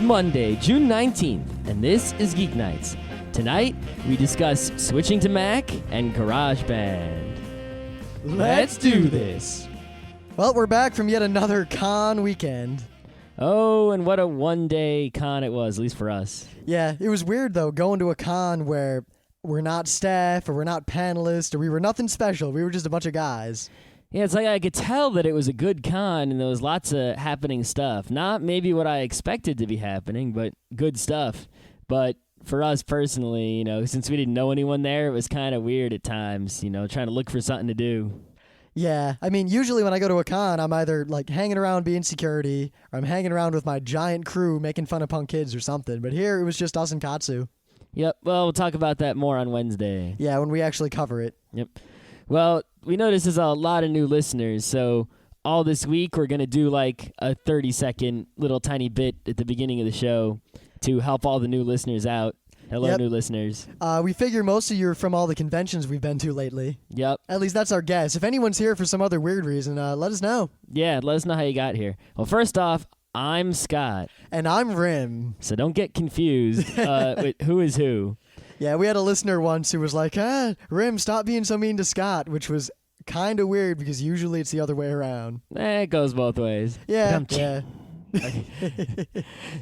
Monday, June 19th, and this is Geeknights. Tonight, we discuss switching to Mac and GarageBand. Let's do this! Well, we're back from yet another con weekend. Oh, and what a one-day con it was, at least for us. Yeah, it was weird, though, going to a con where we're not staff, or we're not panelists, or we were nothing special. We were just a bunch of guys. Yeah, it's like I could tell that it was a good con and there was lots of happening stuff. Not maybe what I expected to be happening, but good stuff. But for us personally, since we didn't know anyone there, it was kind of weird at times, trying to look for something to do. Yeah, I mean, usually when I go to a con, I'm either hanging around being security, or I'm hanging around with my giant crew making fun of punk kids or something. But here, it was just us and Katsu. Yep, well, we'll talk about that more on Wednesday. Yeah, when we actually cover it. Yep. Well, we noticed there's a lot of new listeners, so all this week we're going to do a 30-second little tiny bit at the beginning of the show to help all the new listeners out. Hello, New listeners. We figure most of you are from all the conventions we've been to lately. Yep. At least that's our guess. If anyone's here for some other weird reason, let us know. Yeah, let us know how you got here. Well, first off, I'm Scott. And I'm Rim. So don't get confused with who is who. Yeah, we had a listener once who was like, Rim, stop being so mean to Scott, which was kind of weird because usually it's the other way around. It goes both ways. Yeah.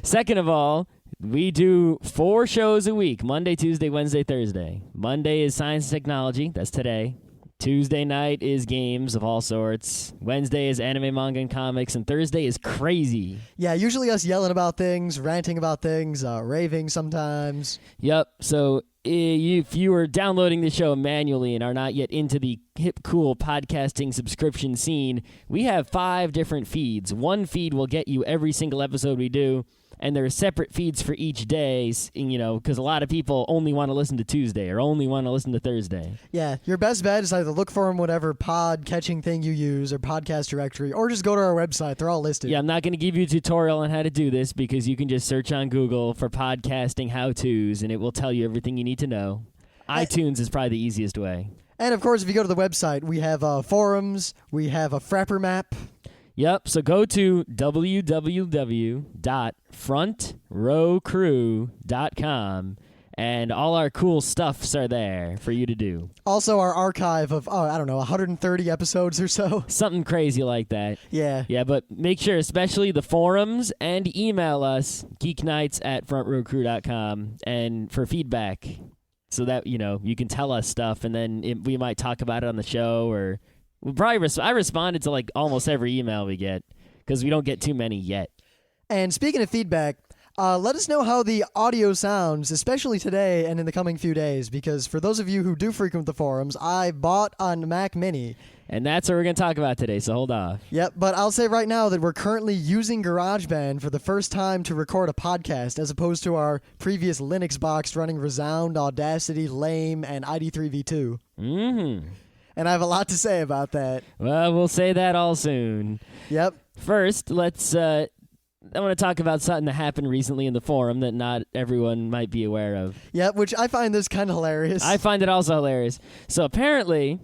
Second of all, we do 4 shows a week, Monday, Tuesday, Wednesday, Thursday. Monday is Science and Technology, that's today. Tuesday night is games of all sorts. Wednesday is anime, manga, and comics. And Thursday is crazy. Yeah, usually us yelling about things, ranting about things, raving sometimes. Yep, so if you are downloading the show manually and are not yet into the hip, cool podcasting subscription scene, we have 5 different feeds. One feed will get you every single episode we do. And there are separate feeds for each day, because a lot of people only want to listen to Tuesday or only want to listen to Thursday. Yeah, your best bet is either look for them, whatever pod-catching thing you use or podcast directory, or just go to our website. They're all listed. Yeah, I'm not going to give you a tutorial on how to do this because you can just search on Google for podcasting how-tos, and it will tell you everything you need to know. iTunes is probably the easiest way. And, of course, if you go to the website, we have forums, we have a Frapper map. Yep, so go to www.frontrowcrew.com, and all our cool stuffs are there for you to do. Also our archive of, 130 episodes or so. Something crazy like that. Yeah. Yeah, but make sure, especially the forums, and email us, geeknights@frontrowcrew.com, and for feedback, so that, you can tell us stuff, and then we might talk about it on the show, or... I responded to almost every email we get because we don't get too many yet. And speaking of feedback, let us know how the audio sounds, especially today and in the coming few days, because for those of you who do frequent the forums, I bought a Mac Mini. And that's what we're going to talk about today, so hold off. Yep, but I'll say right now that we're currently using GarageBand for the first time to record a podcast, as opposed to our previous Linux box running Resound, Audacity, Lame, and ID3V2. Mm-hmm. And I have a lot to say about that. Well, we'll say that all soon. Yep. First, I want to talk about something that happened recently in the forum that not everyone might be aware of. Yep, which I find this kind of hilarious. I find it also hilarious. So apparently,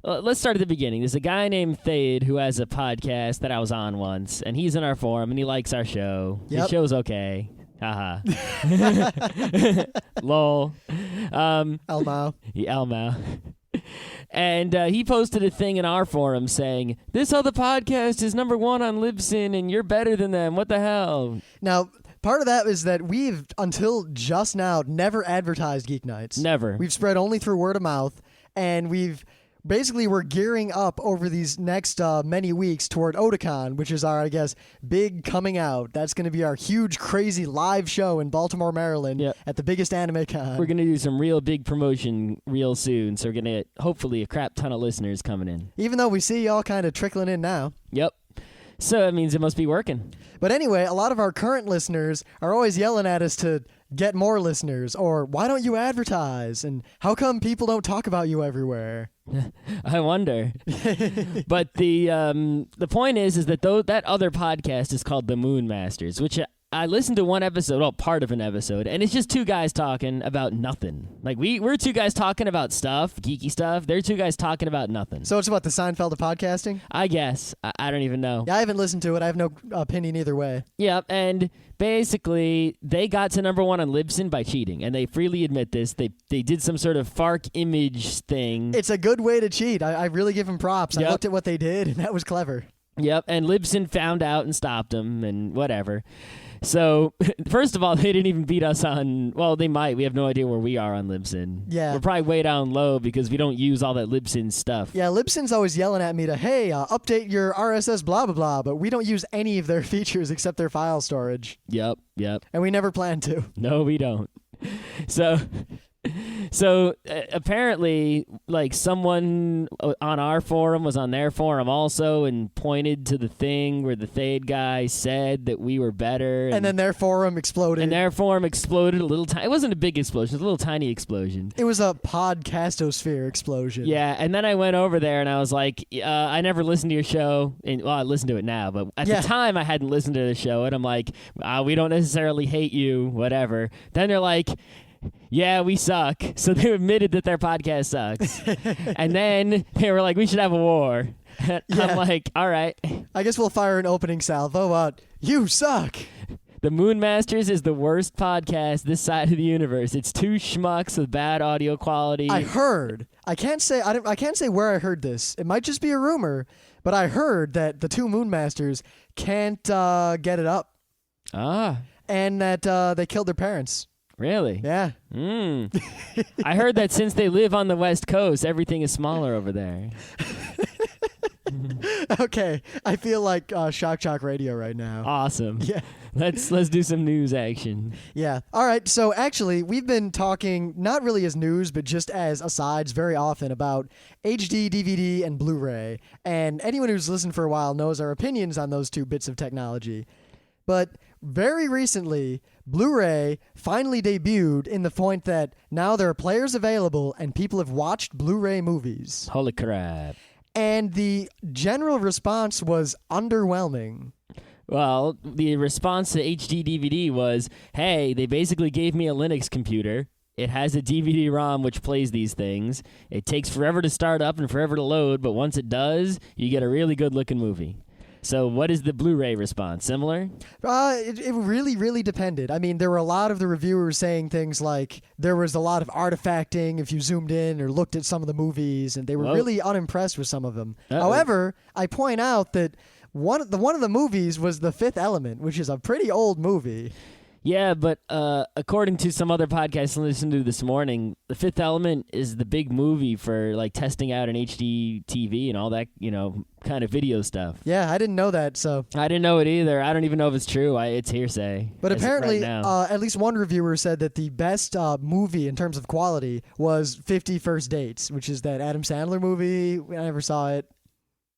let's start at the beginning. There's a guy named Thade who has a podcast that I was on once, and he's in our forum, and he likes our show. Yep. His show's okay. Haha. Lol. Elmo. Elmo. And he posted a thing in our forum saying, "This other podcast is #1 on Libsyn, and you're better than them. What the hell?" Now, part of that is that we've, until just now, never advertised Geeknights. Never. We've spread only through word of mouth, and we're gearing up over these next many weeks toward Otakon, which is our, I guess, big coming out. That's going to be our huge, crazy live show in Baltimore, Maryland, at the biggest anime con. We're going to do some real big promotion real soon, so we're going to get, hopefully, a crap ton of listeners coming in. Even though we see y'all kind of trickling in now. Yep. So that means it must be working. But anyway, a lot of our current listeners are always yelling at us to get more listeners, or why don't you advertise, and how come people don't talk about you everywhere? I wonder. But the point is that that other podcast is called The Moon Masters, which I listened to one episode, well, part of an episode, and it's just two guys talking about nothing. Like, we're two guys talking about stuff, geeky stuff. They're two guys talking about nothing. So it's about the Seinfeld of podcasting? I guess. I don't even know. Yeah, I haven't listened to it. I have no opinion either way. Yep, and basically, they got to number one on Libsyn by cheating, and they freely admit this. They did some sort of FARC image thing. It's a good way to cheat. I really give them props. Yep. I looked at what they did, and that was clever. Yep, and Libsyn found out and stopped them and whatever. So, first of all, they didn't even beat us on, well, they might. We have no idea where we are on Libsyn. Yeah. We're probably way down low because we don't use all that Libsyn stuff. Yeah, Libsyn's always yelling at me to, hey, update your RSS blah, blah, blah, but we don't use any of their features except their file storage. Yep. And we never plan to. No, we don't. So apparently, like, someone on our forum was on their forum also and pointed to the thing where the Thade guy said that we were better. And then their forum exploded. And their forum exploded a little tiny. It wasn't a big explosion. It was a little tiny explosion. It was a podcastosphere explosion. Yeah, and then I went over there and I was like, I never listened to your show. And, well, I listen to it now, but at the time I hadn't listened to the show. And I'm like, we don't necessarily hate you, whatever. Then they're like, yeah, we suck. So they admitted that their podcast sucks. And then they were like, we should have a war. Yeah. I'm like, all right. I guess we'll fire an opening salvo. You suck. The Moon Masters is the worst podcast this side of the universe. It's two schmucks with bad audio quality. I heard. I can't say where I heard this. It might just be a rumor, but I heard that the two Moon Masters can't get it up. And that they killed their parents. Really? Yeah. I heard that since they live on the West Coast, everything is smaller over there. Okay. I feel like Shock Radio right now. Awesome. Yeah. Let's do some news action. Yeah. All right. So actually, we've been talking not really as news, but just as asides very often about HD, DVD, and Blu-ray. And anyone who's listened for a while knows our opinions on those two bits of technology. But very recently, Blu-ray finally debuted in the point that now there are players available and people have watched Blu-ray movies. Holy crap. And the general response was underwhelming. Well, the response to HD DVD was, hey, they basically gave me a Linux computer. It has a DVD-ROM which plays these things. It takes forever to start up and forever to load, but once it does, you get a really good-looking movie. So what is the Blu-ray response? Similar? It really, really depended. I mean, there were a lot of the reviewers saying things like there was a lot of artifacting if you zoomed in or looked at some of the movies, and they were really unimpressed with some of them. However, I point out that one of the movies was The Fifth Element, which is a pretty old movie. Yeah, but according to some other podcasts I listened to this morning, The Fifth Element is the big movie for like testing out an HD TV and all that, kind of video stuff. Yeah, I didn't know that, so. I didn't know it either. I don't even know if it's true. It's hearsay. But apparently, at least one reviewer said that the best movie in terms of quality was 50 First Dates, which is that Adam Sandler movie. I never saw it.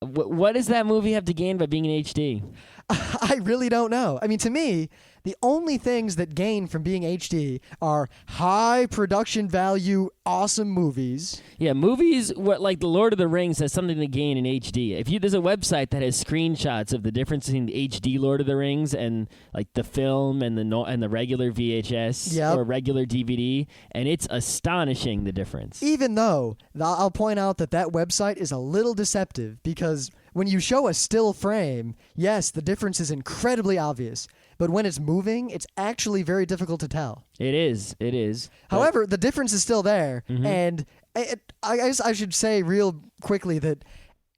What does that movie have to gain by being in HD? I really don't know. I mean, to me, the only things that gain from being HD are high production value, awesome movies. Yeah, movies, like The Lord of the Rings has something to gain in HD. There's a website that has screenshots of the difference between the HD Lord of the Rings and like the film and the regular VHS or regular DVD, and it's astonishing the difference. Even though I'll point out that website is a little deceptive because when you show a still frame, yes, the difference is incredibly obvious. But when it's moving, it's actually very difficult to tell. It is. However, the difference is still there. Mm-hmm. And I guess I should say real quickly that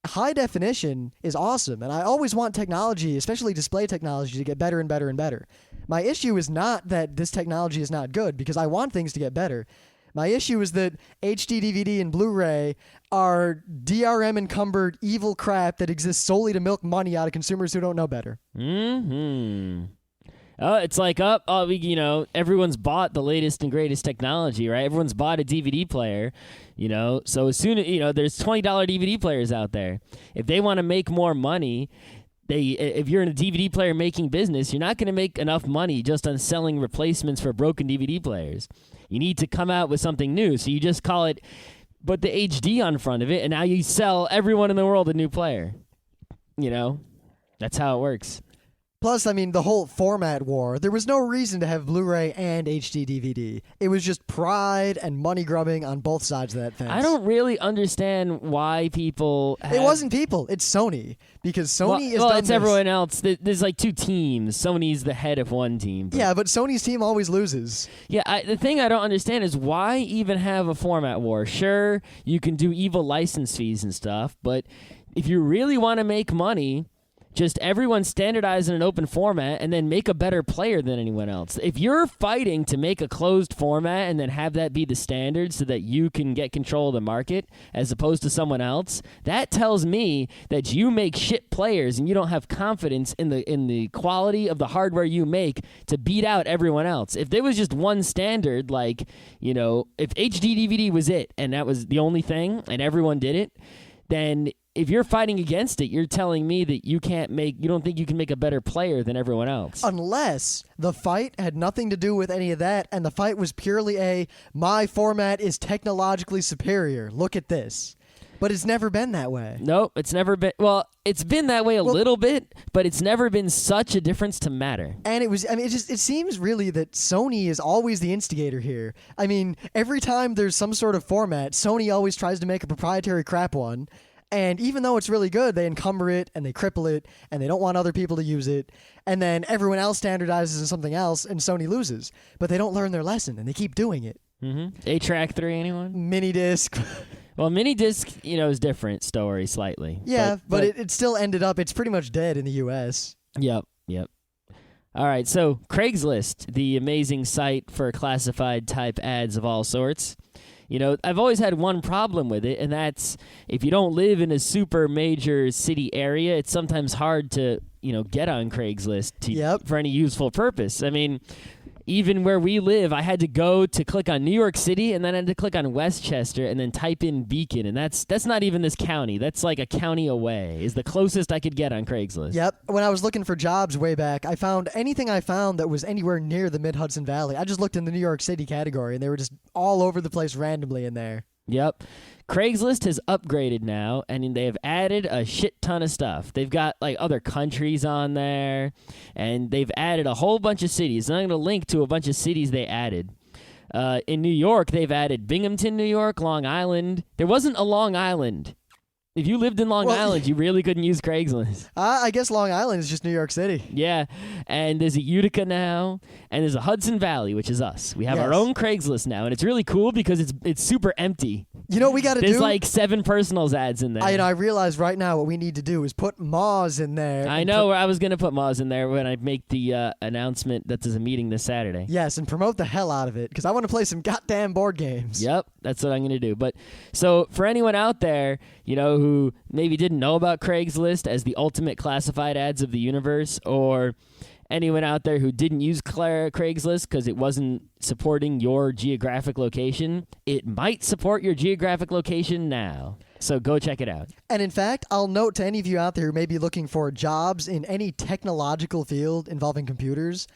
high definition is awesome. And I always want technology, especially display technology, to get better and better and better. My issue is not that this technology is not good, because I want things to get better. My issue is that HD DVD and Blu-ray are DRM-encumbered evil crap that exists solely to milk money out of consumers who don't know better. It's like, everyone's bought the latest and greatest technology, right? Everyone's bought a DVD player, So as soon as, there's $20 DVD players out there. If they want to make more money, if you're in a DVD player making business, you're not going to make enough money just on selling replacements for broken DVD players. You need to come out with something new. So you just call it, put the HD on front of it, and now you sell everyone in the world a new player. That's how it works. Plus, I mean, the whole format war, there was no reason to have Blu-ray and HD DVD. It was just pride and money grubbing on both sides of that fence. I don't really understand why people It wasn't people, it's Sony. Because Sony is well, done it's this. everyone else. There's like two teams. Sony's the head of one team. Yeah, but Sony's team always loses. Yeah, the thing I don't understand is why even have a format war? Sure, you can do evil license fees and stuff, but if you really want to make money, just everyone standardize in an open format and then make a better player than anyone else. If you're fighting to make a closed format and then have that be the standard so that you can get control of the market as opposed to someone else, that tells me that you make shit players and you don't have confidence in the quality of the hardware you make to beat out everyone else. If there was just one standard, like, you know, if HD DVD was it and that was the only thing and everyone did it, then if you're fighting against it, you're telling me that you don't think you can make a better player than everyone else. Unless the fight had nothing to do with any of that, and the fight was purely my format is technologically superior. Look at this. But it's never been that way. Nope, it's never been. Well, it's been that way a little bit, but it's never been such a difference to matter. And it seems really that Sony is always the instigator here. I mean, every time there's some sort of format, Sony always tries to make a proprietary crap one. And even though it's really good, they encumber it and they cripple it and they don't want other people to use it. And then everyone else standardizes on something else and Sony loses. But they don't learn their lesson and they keep doing it. Mm-hmm. 8-track 3, anyone? Mini disc. Well, mini disc, is different story slightly. Yeah, but it still ended up, it's pretty much dead in the U.S. Yep. All right, so Craigslist, the amazing site for classified type ads of all sorts. I've always had one problem with it, and that's if you don't live in a super major city area, it's sometimes hard to, get on Craigslist for any useful purpose. I mean, even where we live, I had to go to click on New York City, and then I had to click on Westchester, and then type in Beacon, and that's not even this county. That's like a county away is the closest I could get on Craigslist. Yep. When I was looking for jobs way back, I found anything I found that was anywhere near the Mid-Hudson Valley. I just looked in the New York City category, and they were just all over the place randomly in there. Yep. Craigslist has upgraded now, and they have added a shit ton of stuff. They've got like other countries on there, and they've added a whole bunch of cities. And I'm going to link to a bunch of cities they added. In New York, they've added Binghamton, New York, Long Island. There wasn't a Long Island. If you lived in Long Island, you really couldn't use Craigslist. I guess Long Island is just New York City. Yeah, and there's a Utica now, and there's a Hudson Valley, which is us. We have our own Craigslist now, and it's really cool because it's super empty. You know what we got to do? There's like 7 personals ads in there. I realize right now what we need to do is put Moz in there. I know. I was going to put Moz in there when I make the announcement that there's a meeting this Saturday. Yes, and promote the hell out of it because I want to play some goddamn board games. Yep, that's what I'm going to do. But so for anyone out there, who maybe didn't know about Craigslist as the ultimate classified ads of the universe, or anyone out there who didn't use Craigslist because it wasn't supporting your geographic location, it might support your geographic location now. So go check it out. And in fact, I'll note to any of you out there who may be looking for jobs in any technological field involving computers,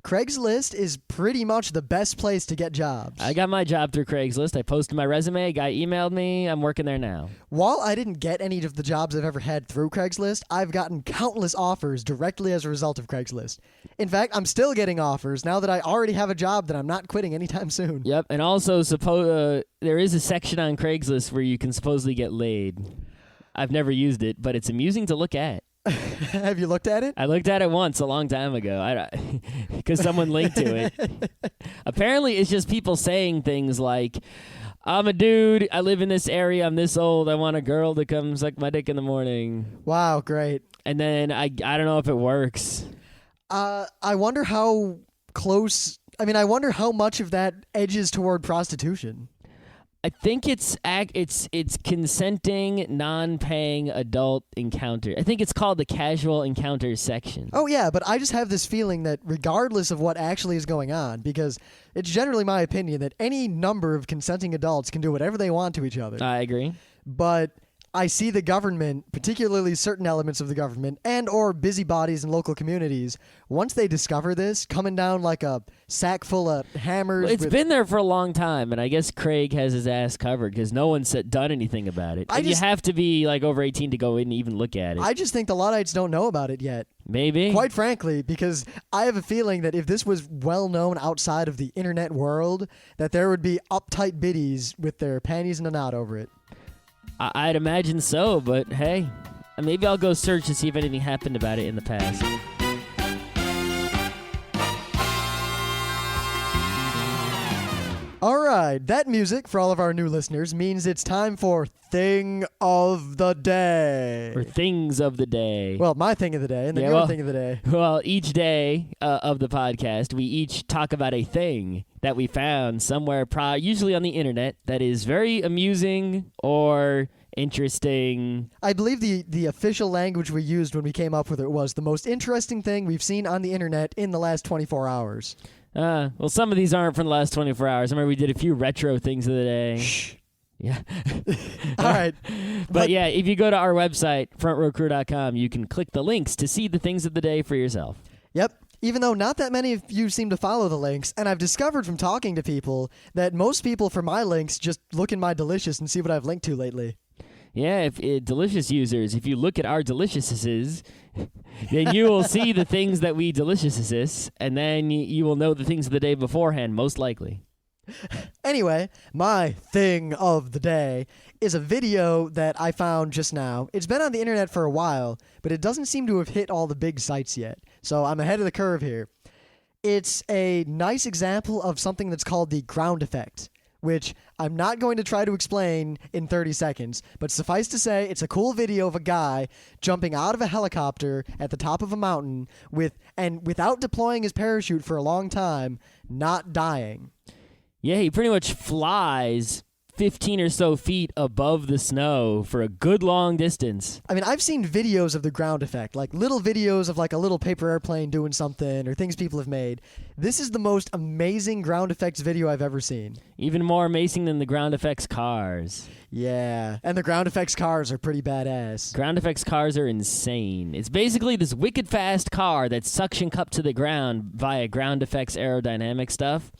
Craigslist is pretty much the best place to get jobs. I got my job through Craigslist. I posted my resume. A guy emailed me. I'm working there now. While I didn't get any of the jobs I've ever had through Craigslist, I've gotten countless offers directly as a result of Craigslist. In fact, I'm still getting offers now that I already have a job that I'm not quitting anytime soon. Yep, and also there is a section on Craigslist where you can supposedly get laid. I've never used it, but it's amusing to look at. Have you looked at it? I looked at it once a long time ago because someone linked to it. Apparently, it's just people saying things like, I'm a dude, I live in this area, I'm this old, I want a girl to come suck my dick in the morning. Wow, great. And then I don't know if it works. I wonder how close... I wonder how much of that edges toward prostitution. I think it's consenting, non-paying adult encounter. I think it's called the casual encounters section. Oh, yeah, but I just have this feeling that regardless of what actually is going on, because it's generally my opinion that any number of consenting adults can do whatever they want to each other. I agree. But I see the government, particularly certain elements of the government and or busybodies in local communities, once they discover this, coming down like a sack full of hammers. It's been there for a long time, and I guess Craig has his ass covered because no one's done anything about it. You have to be like over 18 to go in and even look at it. I just think the Luddites don't know about it yet. Maybe. Quite frankly, because I have a feeling that if this was well known outside of the internet world, that there would be uptight biddies with their panties in a knot over it. I'd imagine so, but hey, maybe I'll go search to see if anything happened about it in the past. All right, that music, for all of our new listeners, means it's time for Thing of the Day. Or Things of the Day. Well, my Thing of the Day, and then your Thing of the Day. Well, each day of the podcast, we each talk about a thing that we found somewhere, usually on the internet, that is very amusing or interesting. I believe the official language we used when we came up with it was the most interesting thing we've seen on the internet in the last 24 hours. Well, some of these aren't from the last 24 hours. I remember we did a few retro things of the day. Shh. Yeah. All right. But yeah, if you go to our website, frontrowcrew.com, you can click the links to see the things of the day for yourself. Yep. Even though not that many of you seem to follow the links, and I've discovered from talking to people that most people for my links just look in my Delicious and see what I've linked to lately. Yeah, Delicious users, if you look at our Deliciouses, then you will see the things that we Deliciouses, and then you will know the things of the day beforehand, most likely. Anyway, my Thing of the Day is a video that I found just now. It's been on the internet for a while, but it doesn't seem to have hit all the big sites yet, so I'm ahead of the curve here. It's a nice example of something that's called the ground effect, which I'm not going to try to explain in 30 seconds, but suffice to say, it's a cool video of a guy jumping out of a helicopter at the top of a mountain without deploying his parachute for a long time, not dying. Yeah, he pretty much flies 15 or so feet above the snow for a good long distance. I mean, I've seen videos of the ground effect, like little videos of like a little paper airplane doing something or things people have made. This is the most amazing ground effects video I've ever seen. Even more amazing than the ground effects cars. Yeah, and the ground effects cars are pretty badass. Ground effects cars are insane. It's basically this wicked fast car that's suction cupped to the ground via ground effects aerodynamic stuff.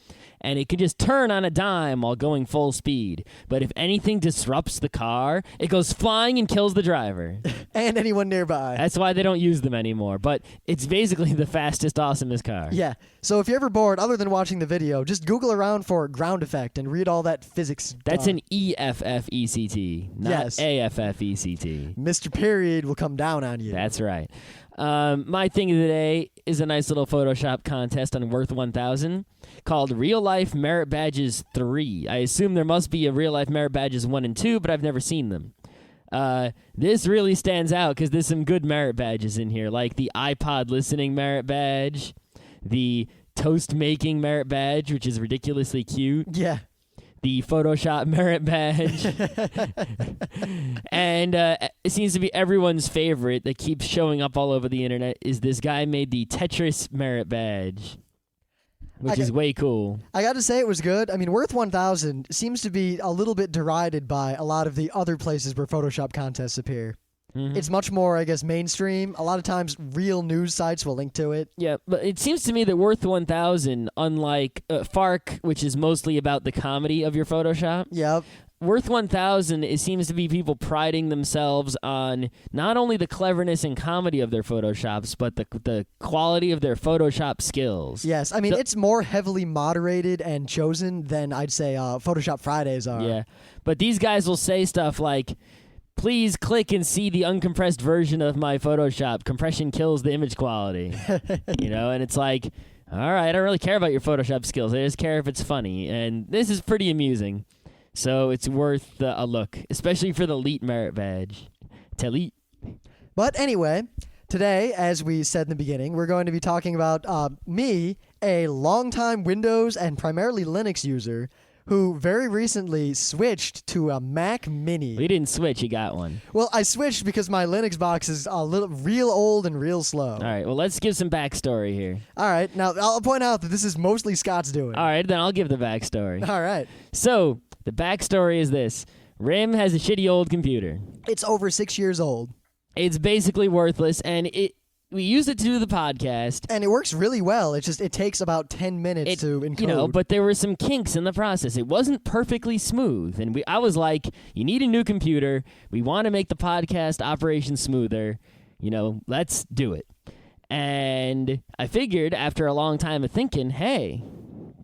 And it can just turn on a dime while going full speed. But if anything disrupts the car, it goes flying and kills the driver. And anyone nearby. That's why they don't use them anymore. But it's basically the fastest, awesomest car. Yeah. So if you're ever bored, other than watching the video, just Google around for ground effect and read all that physics. That's an EFFECT, not yes. AFFECT. Mr. Period will come down on you. That's right. My thing of the day is a nice little Photoshop contest on Worth 1000 called Real Life Merit Badges 3. I assume there must be a Real Life Merit Badges 1 and 2, but I've never seen them. This really stands out because there's some good merit badges in here, like the iPod listening merit badge, the toast making merit badge, which is ridiculously cute. Yeah. The Photoshop merit badge. And it seems to be everyone's favorite that keeps showing up all over the internet is this guy made the Tetris merit badge, which is way cool. I got to say it was good. I mean, Worth 1000 seems to be a little bit derided by a lot of the other places where Photoshop contests appear. Mm-hmm. It's much more, I guess, mainstream. A lot of times, real news sites will link to it. Yeah, but it seems to me that Worth 1000, unlike FARC, which is mostly about the comedy of your Photoshop, yep. Worth 1000, it seems to be people priding themselves on not only the cleverness and comedy of their Photoshops, but the quality of their Photoshop skills. Yes, I mean, it's more heavily moderated and chosen than I'd say Photoshop Fridays are. Yeah, but these guys will say stuff like, please click and see the uncompressed version of my Photoshop. Compression kills the image quality. And it's like, all right, I don't really care about your Photoshop skills. I just care if it's funny. And this is pretty amusing. So it's worth a look, especially for the Elite Merit Badge. Elite. But anyway, today, as we said in the beginning, we're going to be talking about me, a longtime Windows and primarily Linux user, who very recently switched to a Mac Mini. Well, you didn't switch, you got one. Well, I switched because my Linux box is real old and real slow. All right, well, let's give some backstory here. All right, now I'll point out that this is mostly Scott's doing. All right, then I'll give the backstory. All right. So, the backstory is this. Rim has a shitty old computer. It's over 6 years old. It's basically worthless, and we use it to do the podcast. And it works really well. It's just it takes about 10 minutes to encode. But there were some kinks in the process. It wasn't perfectly smooth, and I was like, you need a new computer. We want to make the podcast operation smoother. Let's do it. And I figured after a long time of thinking, hey,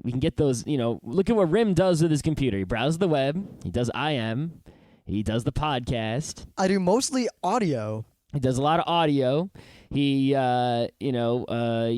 we can get those, look at what Rim does with his computer. He browses the web. He does IM. He does the podcast. I do mostly audio. He does a lot of audio. He, he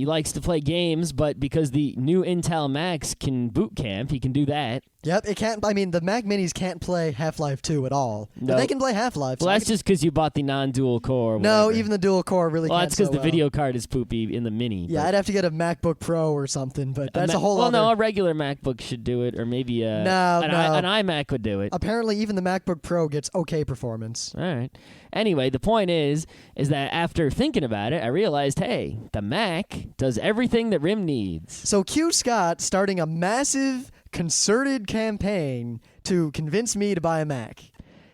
likes to play games, but because the new Intel Macs can boot camp, he can do that. Yep, it can't. I mean, the Mac Minis can't play Half-Life 2 at all. But Nope. they can play Half-Life. Well, that's just because you bought the non-dual core. Or no, whatever. even the dual core really Well, can't. that's because so the well. video card is poopy in the Mini. Yeah, but I'd have to get a MacBook Pro or something, but that's a whole well, other... no, a regular MacBook should do it, or maybe an iMac would do it. Apparently, even the MacBook Pro gets okay performance. All right. Anyway, the point is that after thinking about it, I realized, hey, the Mac does everything that Rim needs. So cue Scott starting a massive, concerted campaign to convince me to buy a Mac.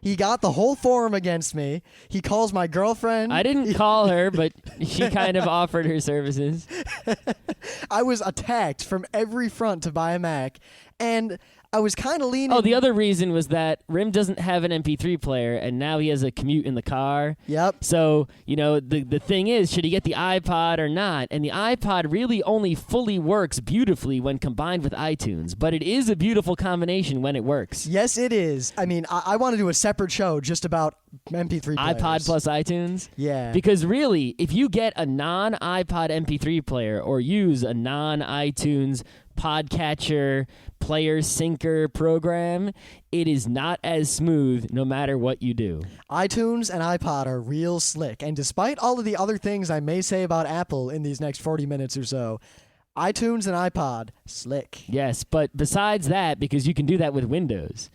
He got the whole forum against me. He calls my girlfriend. I didn't call her, but she kind of offered her services. I was attacked from every front to buy a Mac, and I was kind of leaning... Oh, the other reason was that Rim doesn't have an MP3 player, and now he has a commute in the car. Yep. So, the thing is, should he get the iPod or not? And the iPod really only fully works beautifully when combined with iTunes, but it is a beautiful combination when it works. Yes, it is. I mean, I want to do a separate show just about MP3 players. iPod plus iTunes? Yeah. Because really, if you get a non-iPod MP3 player or use a non-iTunes podcatcher player syncer program, it is not as smooth no matter what you do. iTunes and iPod are real slick, and despite all of the other things I may say about Apple in these next 40 minutes or so, iTunes and iPod, slick. Yes, but besides that, because you can do that with Windows,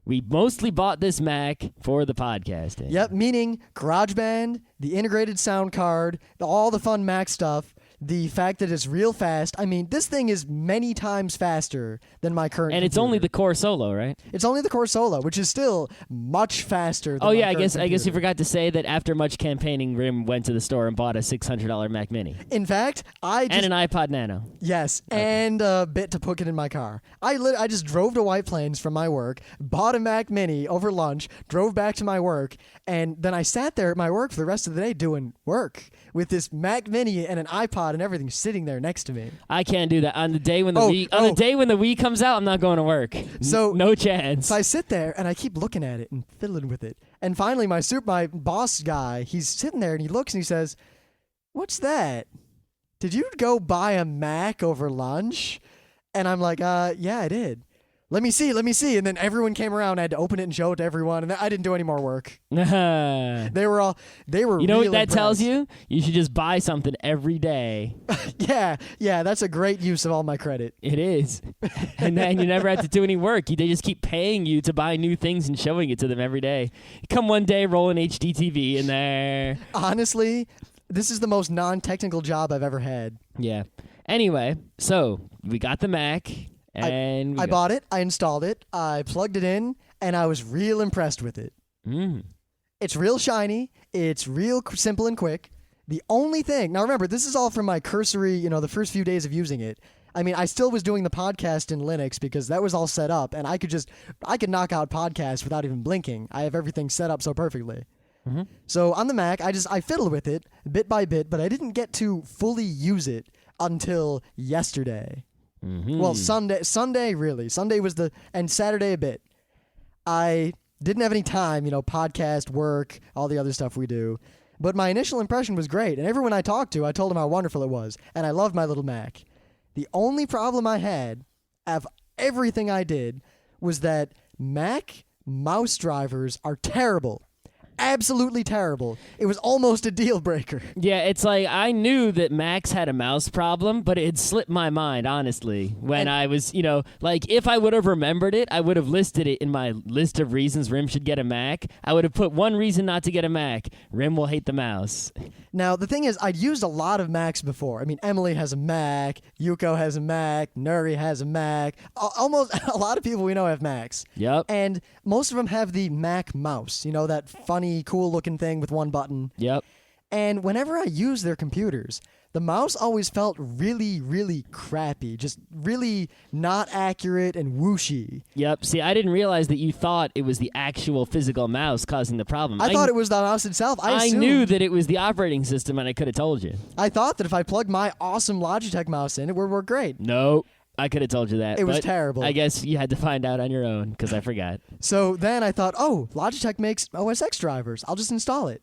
we mostly bought this Mac for the podcasting. Yep, meaning GarageBand, the integrated sound card, all the fun Mac stuff, the fact that it's real fast. I mean, this thing is many times faster than my current And it's computer. only the Core Solo, right? It's only the Core Solo, which is still much faster than Oh my yeah, I current guess you computer. forgot to say that after much campaigning, Rim went to the store and bought a $600 Mac Mini In fact, I just... and an iPod Nano. Yes, and a bit to put it in my car. I just drove to White Plains from my work, bought a Mac Mini over lunch, drove back to my work, and then I sat there at my work for the rest of the day doing work with this Mac Mini and an iPod and everything sitting there next to me. I can't do that on the day when the Wii comes out. I'm not going to work. So- no chance. So I sit there and I keep looking at it and fiddling with it. And finally, my boss guy, he's sitting there and he looks and he says, "What's that? Did you go buy a Mac over lunch?" And I'm like, yeah, I did. Let me see. And then everyone came around. I had to open it and show it to everyone. And I didn't do any more work. you They were know what that tells impressed. you? You should just buy something every day. Yeah, that's a great use of all my credit. It is. And then you never have to do any work. They just keep paying you to buy new things and showing it to them every day. Come one day, roll an HDTV in there. Honestly, this is the most non-technical job I've ever had. Yeah. Anyway, so we got the Mac. And I bought it, I installed it, I plugged it in, and I was real impressed with it. It's real shiny, it's real simple and quick. The only thing, now remember, this is all from my cursory, the first few days of using it. I mean, I still was doing the podcast in Linux because that was all set up, and I could knock out podcasts without even blinking. I have everything set up so perfectly. So on the Mac, I fiddled with it bit by bit, but I didn't get to fully use it until yesterday. Well, Sunday really. Sunday was and Saturday a bit. I didn't have any time, podcast, work, all the other stuff we do. But my initial impression was great, and everyone I talked to, I told them how wonderful it was, and I loved my little Mac. The only problem I had of everything I did was that Mac mouse drivers are terrible. absolutely terrible. It was almost a deal breaker. Yeah, it's like I knew that Macs had a mouse problem, but it had slipped my mind, honestly, when I was, like if I would have remembered it, I would have listed it in my list of reasons Rim should get a Mac. I would have put one reason not to get a Mac. Rim will hate the mouse. Now, the thing is, I'd used a lot of Macs before. I mean, Emily has a Mac, Yuko has a Mac, Nuri has a Mac. Almost a lot of people we know have Macs. Yep. And most of them have the Mac mouse, that funny, cool-looking thing with one button. Yep. And whenever I use their computers, the mouse always felt really, really crappy, just really not accurate and whooshy. Yep. See, I didn't realize that you thought it was the actual physical mouse causing the problem. I thought it was the mouse itself. I knew that it was the operating system, and I could have told you. I thought that if I plugged my awesome Logitech mouse in, it would work great. Nope. I could have told you that. It was terrible. I guess you had to find out on your own because I forgot. So then I thought, Logitech makes OS X drivers. I'll just install it.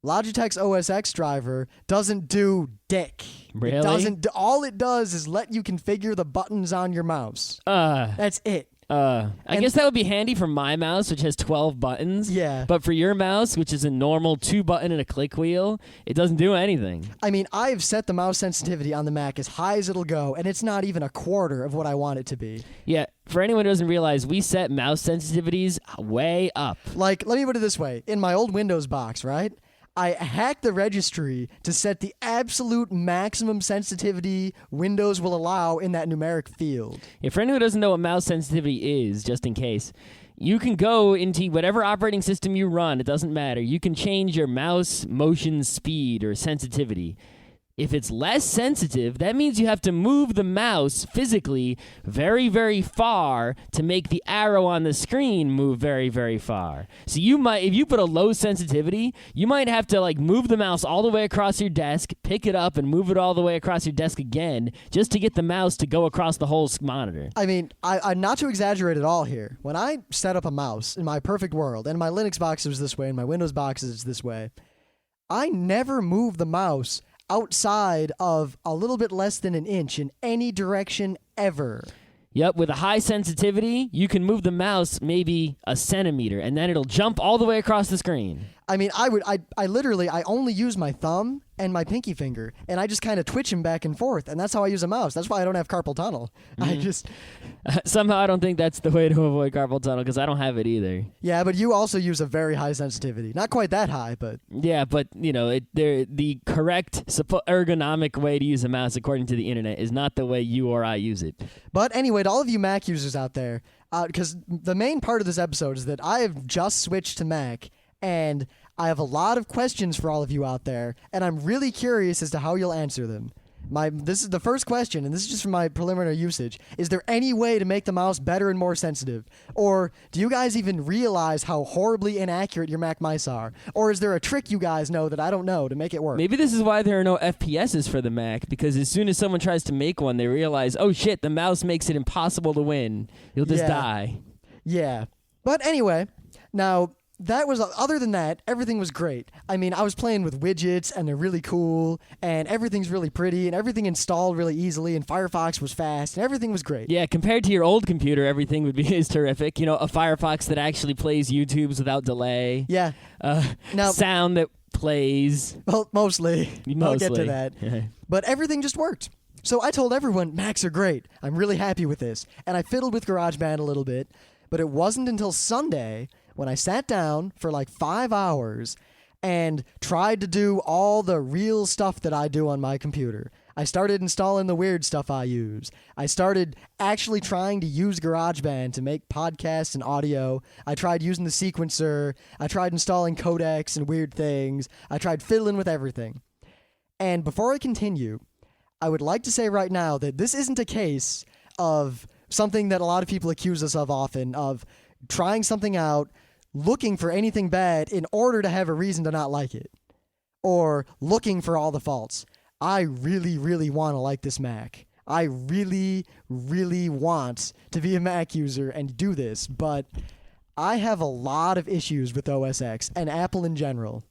Logitech's OS X driver doesn't do dick. Really? It doesn't. All it does is let you configure the buttons on your mouse. That's it. I guess that would be handy for my mouse, which has 12 buttons. Yeah. But for your mouse, which is a normal 2-button and a click wheel, it doesn't do anything. I mean, I've set the mouse sensitivity on the Mac as high as it'll go, and it's not even a quarter of what I want it to be. Yeah. For anyone who doesn't realize, we set mouse sensitivities way up. Like, let me put it this way. In my old Windows box, right? I hacked the registry to set the absolute maximum sensitivity Windows will allow in that numeric field. Yeah, for anyone who doesn't know what mouse sensitivity is, just in case, you can go into whatever operating system you run. It doesn't matter. You can change your mouse motion speed or sensitivity. If it's less sensitive, that means you have to move the mouse physically very, very far to make the arrow on the screen move very, very far. So you might, if you put a low sensitivity, you might have to move the mouse all the way across your desk, pick it up, and move it all the way across your desk again, just to get the mouse to go across the whole monitor. I mean, I'm not to exaggerate at all here. When I set up a mouse in my perfect world, and my Linux box is this way, and my Windows box is this way, I never move the mouse outside of a little bit less than an inch in any direction ever. Yep, with a high sensitivity, you can move the mouse maybe a centimeter, and then it'll jump all the way across the screen. I mean, I literally only use my thumb and my pinky finger, and I just kind of twitch them back and forth, and that's how I use a mouse. That's why I don't have carpal tunnel. Somehow I don't think that's the way to avoid carpal tunnel, because I don't have it either. Yeah, but you also use a very high sensitivity. Not quite that high, but... Yeah, but, the correct ergonomic way to use a mouse, according to the internet, is not the way you or I use it. But anyway, to all of you Mac users out there, because the main part of this episode is that I have just switched to Mac, and I have a lot of questions for all of you out there, and I'm really curious as to how you'll answer them. This is the first question, and this is just from my preliminary usage. Is there any way to make the mouse better and more sensitive? Or do you guys even realize how horribly inaccurate your Mac mice are? Or is there a trick you guys know that I don't know to make it work? Maybe this is why there are no FPSs for the Mac, because as soon as someone tries to make one, they realize, oh shit, the mouse makes it impossible to win. You'll just die. Yeah. But anyway, now... other than that, everything was great. I mean, I was playing with widgets, and they're really cool, and everything's really pretty, and everything installed really easily, and Firefox was fast, and everything was great. Yeah, compared to your old computer, everything is terrific. A Firefox that actually plays YouTubes without delay. Yeah. Now, sound that plays. Well, mostly. I'll get to that. But everything just worked. So I told everyone, Macs are great. I'm really happy with this. And I fiddled with GarageBand a little bit, but it wasn't until Sunday when I sat down for 5 hours and tried to do all the real stuff that I do on my computer. I started installing the weird stuff I use. I started actually trying to use GarageBand to make podcasts and audio. I tried using the sequencer. I tried installing codecs and weird things. I tried fiddling with everything. And before I continue, I would like to say right now that this isn't a case of something that a lot of people accuse us of often, of trying something out, looking for anything bad in order to have a reason to not like it, or looking for all the faults. I really, really want to like this Mac. I really, really want to be a Mac user and do this, but I have a lot of issues with OS X and Apple in general,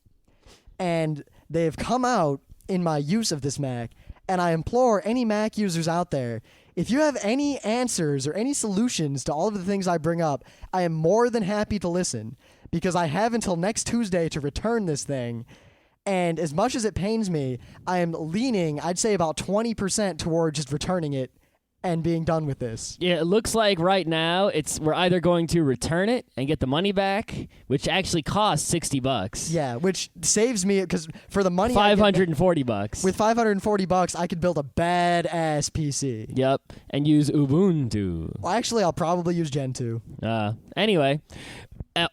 and they have come out in my use of this Mac, and I implore any Mac users out there, if you have any answers or any solutions to all of the things I bring up, I am more than happy to listen. because I have until next Tuesday to return this thing. And as much as it pains me, I am leaning, I'd say about 20% toward just returning it and being done with this. Yeah, it looks like right now we're either going to return it and get the money back, which actually costs $60. Yeah, which saves me because for the money $540. with $540, I could build a badass PC. Yep, and use Ubuntu. Well, actually, I'll probably use Gen 2. Anyway,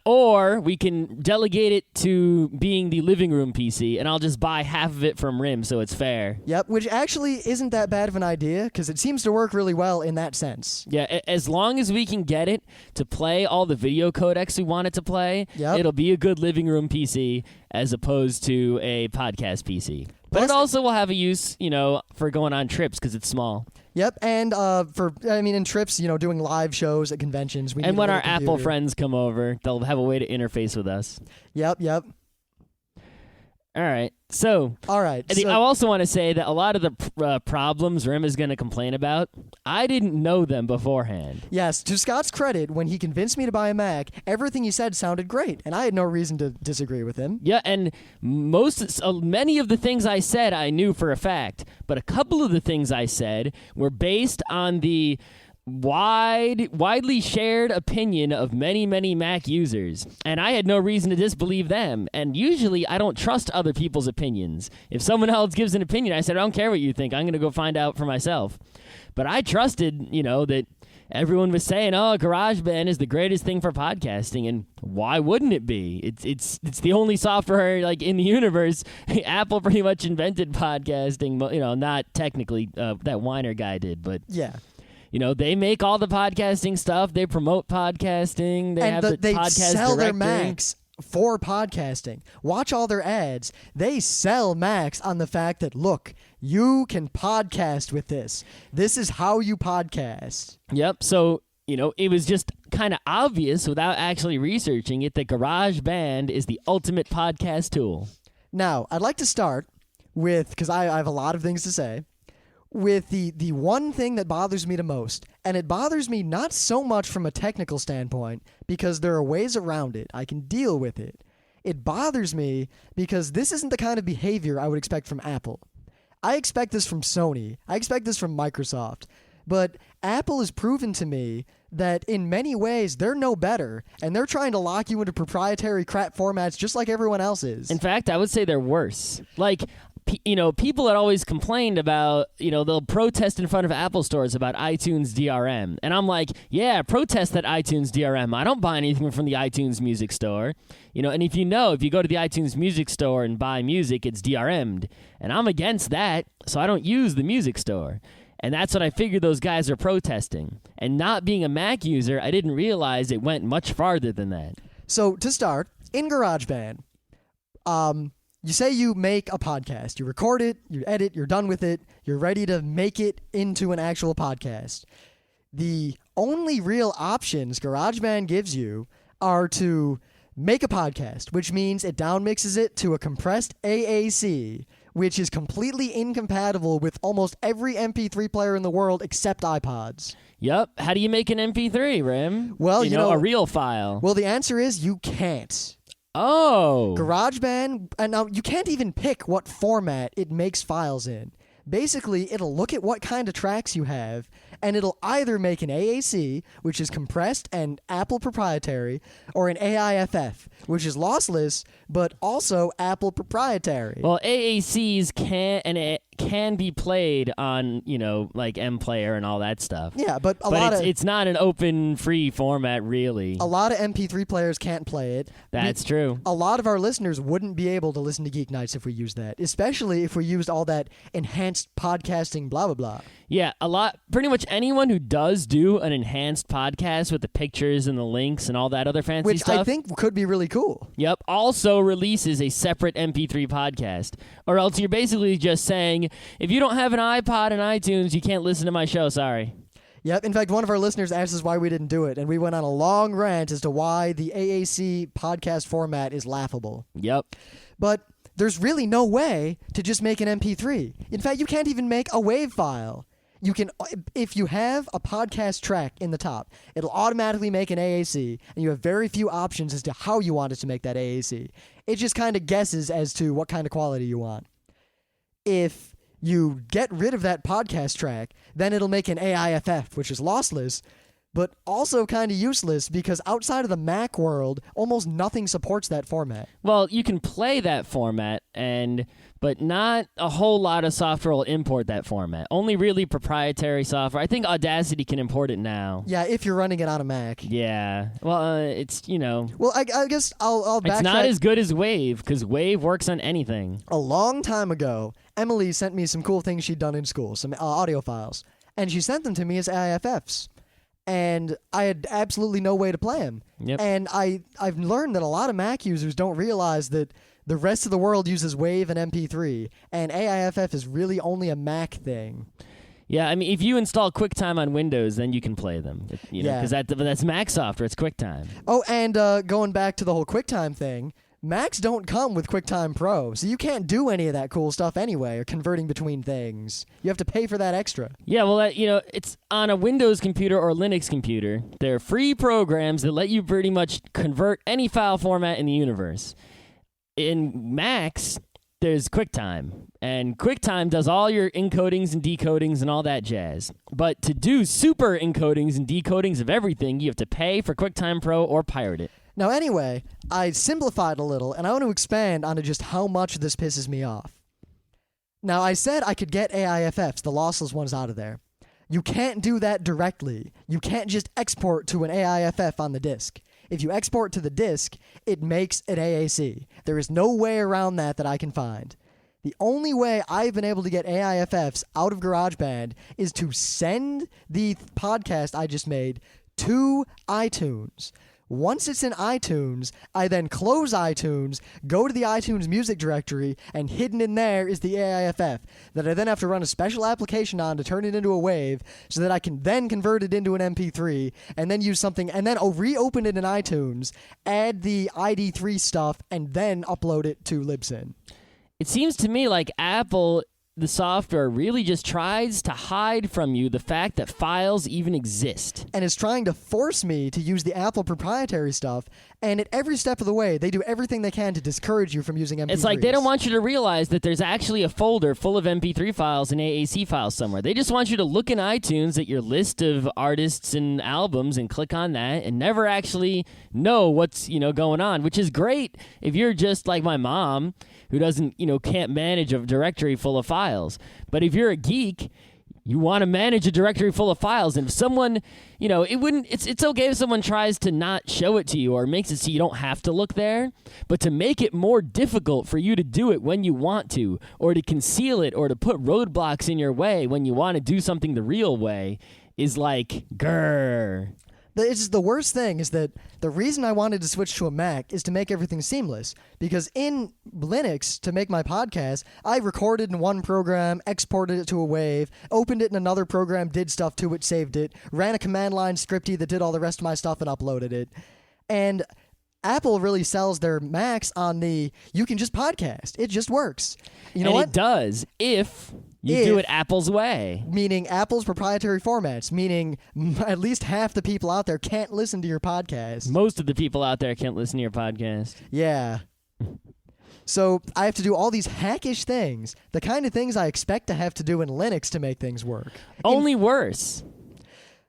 or we can delegate it to being the living room PC, and I'll just buy half of it from RIM so it's fair. Yep, which actually isn't that bad of an idea because it seems to work really well in that sense. Yeah, as long as we can get it to play all the video codecs we want it to play, it'll be a good living room PC as opposed to a podcast PC. But Plus, it also will have a use, for going on trips because it's small. Yep, and in trips, doing live shows at conventions. And when our Apple friends come over, they'll have a way to interface with us. Yep. All right. So, I also want to say that a lot of the problems RIM is going to complain about, I didn't know them beforehand. Yes, to Scott's credit, when he convinced me to buy a Mac, everything he said sounded great, and I had no reason to disagree with him. Yeah, and many of the things I said I knew for a fact, but a couple of the things I said were based on the widely shared opinion of many Mac users, and I had no reason to disbelieve them. And usually I don't trust other people's opinions. If someone else gives an opinion, I said, I don't care what you think, I'm going to go find out for myself. But I trusted, that everyone was saying, oh, GarageBand is the greatest thing for podcasting, and why wouldn't it be? It's the only software in the universe. Apple pretty much invented podcasting, not technically, that Weiner guy did, but yeah. They make all the podcasting stuff. They promote podcasting. They podcast sell directory. their Macs for podcasting. Watch all their ads. They sell Macs on the fact that, look, you can podcast with this. This is how you podcast. Yep. So, it was just kind of obvious without actually researching it that GarageBand is the ultimate podcast tool. Now, I'd like to start with, because I have a lot of things to say, with the one thing that bothers me the most, and it bothers me not so much from a technical standpoint, because there are ways around it. I can deal with it. It bothers me because this isn't the kind of behavior I would expect from Apple. I expect this from Sony. I expect this from Microsoft. But Apple has proven to me that in many ways they're no better, and they're trying to lock you into proprietary crap formats just like everyone else is. In fact, I would say they're worse. People had always complained about, they'll protest in front of Apple stores about iTunes DRM. And I'm like, yeah, protest that iTunes DRM. I don't buy anything from the iTunes Music Store. And if you go to the iTunes Music Store and buy music, it's DRM'd. And I'm against that, so I don't use the Music Store. And that's what I figured those guys are protesting. And not being a Mac user, I didn't realize it went much farther than that. So, to start, in GarageBand, you say you make a podcast, you record it, you edit, you're done with it, you're ready to make it into an actual podcast. The only real options GarageBand gives you are to make a podcast, which means it downmixes it to a compressed AAC, which is completely incompatible with almost every MP3 player in the world except iPods. Yep. How do you make an MP3, Rim? Well, a real file. Well, the answer is you can't. Oh. GarageBand, and now you can't even pick what format it makes files in. Basically, it'll look at what kind of tracks you have, and it'll either make an AAC, which is compressed and Apple proprietary, or an AIFF, which is lossless, but also Apple proprietary. Well, AACs can be played on, MPlayer and all that stuff. Yeah, but it's not an open, free format, really. A lot of MP3 players can't play it. That's true. A lot of our listeners wouldn't be able to listen to Geeknights if we used that, especially if we used all that enhanced podcasting blah, blah, blah. Yeah, pretty much anyone who does do an enhanced podcast with the pictures and the links and all that other fancy stuff. Which I think could be really cool. Yep, also releases a separate MP3 podcast. Or else you're basically just saying, if you don't have an iPod and iTunes, you can't listen to my show, sorry. Yep, in fact, one of our listeners asked us why we didn't do it, and we went on a long rant as to why the AAC podcast format is laughable. Yep. But there's really no way to just make an MP3. In fact, you can't even make a WAV file. You can, if you have a podcast track in the top, it'll automatically make an AAC, and you have very few options as to how you want it to make that AAC. It just kind of guesses as to what kind of quality you want. If you get rid of that podcast track, then it'll make an AIFF, which is lossless, but also kind of useless because outside of the Mac world, almost nothing supports that format. Well, you can play that format, but not a whole lot of software will import that format. Only really proprietary software. I think Audacity can import it now. Yeah, if you're running it on a Mac. Yeah. Well, it's, Well, I guess I'll backtrack. It's not as good as Wave, because Wave works on anything. A long time ago, Emily sent me some cool things she'd done in school, some audio files, and she sent them to me as AIFFs. And I had absolutely no way to play them. Yep. And I've learned that a lot of Mac users don't realize that the rest of the world uses Wave and MP3, and AIFF is really only a Mac thing. Yeah, I mean, if you install QuickTime on Windows, then you can play them. Yeah. Because that's Mac software. It's QuickTime. Oh, and going back to the whole QuickTime thing, Macs don't come with QuickTime Pro, so you can't do any of that cool stuff anyway, or converting between things. You have to pay for that extra. Yeah, well, it's on a Windows computer or Linux computer. They're free programs that let you pretty much convert any file format in the universe. In Macs, there's QuickTime, and QuickTime does all your encodings and decodings and all that jazz. But to do super encodings and decodings of everything, you have to pay for QuickTime Pro or pirate it. Now, anyway, I simplified a little, and I want to expand onto just how much this pisses me off. Now, I said I could get AIFFs, the lossless ones, out of there. You can't do that directly. You can't just export to an AIFF on the disk. If you export to the disk, it makes an AAC. There is no way around that I can find. The only way I've been able to get AIFFs out of GarageBand is to send the podcast I just made to iTunes. Once it's in iTunes, I then close iTunes, go to the iTunes music directory, and hidden in there is the AIFF that I then have to run a special application on to turn it into a WAV so that I can then convert it into an MP3 and then use something, and then I'll reopen it in iTunes, add the ID3 stuff, and then upload it to Libsyn. It seems to me like Apple, the software, really just tries to hide from you the fact that files even exist. And is trying to force me to use the Apple proprietary stuff, and at every step of the way, they do everything they can to discourage you from using MP3s. It's like they don't want you to realize that there's actually a folder full of MP3 files and AAC files somewhere. They just want you to look in iTunes at your list of artists and albums and click on that and never actually know what's, going on, which is great if you're just like my mom, who doesn't, can't manage a directory full of files. But if you're a geek, you want to manage a directory full of files. And if someone, it's okay if someone tries to not show it to you or makes it so you don't have to look there. But to make it more difficult for you to do it when you want to, or to conceal it, or to put roadblocks in your way when you want to do something the real way is like, grrr. It's just the worst thing is that the reason I wanted to switch to a Mac is to make everything seamless. Because in Linux, to make my podcast, I recorded in one program, exported it to a WAV, opened it in another program, did stuff to it, saved it, ran a command line scripty that did all the rest of my stuff and uploaded it. And Apple really sells their Macs on you can just podcast. It just works. You know what? It does if you do it Apple's way. Meaning Apple's proprietary formats, meaning at least half the people out there can't listen to your podcast. Most of the people out there can't listen to your podcast. Yeah. So I have to do all these hackish things, the kind of things I expect to have to do in Linux to make things work. Only worse.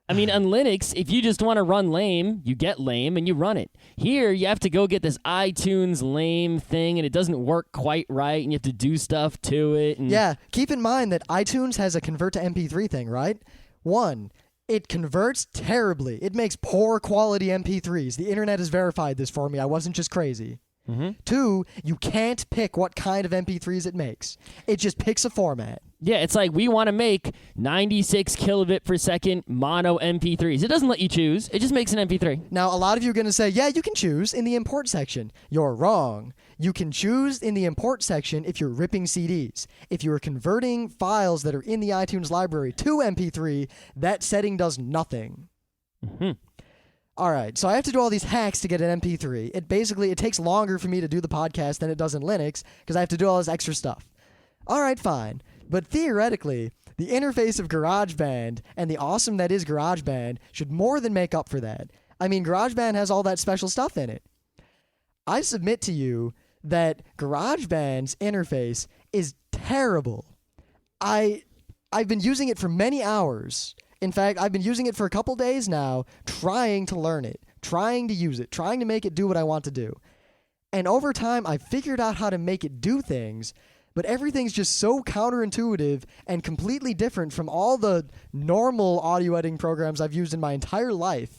I mean, on Linux, if you just want to run lame, you get lame and you run it. Here, you have to go get this iTunes lame thing, and it doesn't work quite right, and you have to do stuff to it. And yeah, keep in mind that iTunes has a convert to MP3 thing, right? One, it converts terribly. It makes poor quality MP3s. The internet has verified this for me. I wasn't just crazy. Mm-hmm. Two, you can't pick what kind of MP3s it makes. It just picks a format. Yeah, it's like we want to make 96 kilobit per second mono MP3s. It doesn't let you choose. It just makes an MP3. Now, a lot of you are going to say, yeah, you can choose in the import section. You're wrong. You can choose in the import section if you're ripping CDs. If you're converting files that are in the iTunes library to MP3, that setting does nothing. Mm-hmm. All right, so I have to do all these hacks to get an MP3. It takes longer for me to do the podcast than it does in Linux because I have to do all this extra stuff. All right, fine. But theoretically, The interface of GarageBand and the awesome that is GarageBand should more than make up for that. I mean, GarageBand has all that special stuff in it. I submit to you that GarageBand's interface is terrible. I've been using it for many hours. In fact, I've been using it for a couple days now, trying to learn it, trying to use it, trying to make it do what I want to do. And over time, I figured out how to make it do things, but everything's just so counterintuitive and completely different from all the normal audio editing programs I've used in my entire life.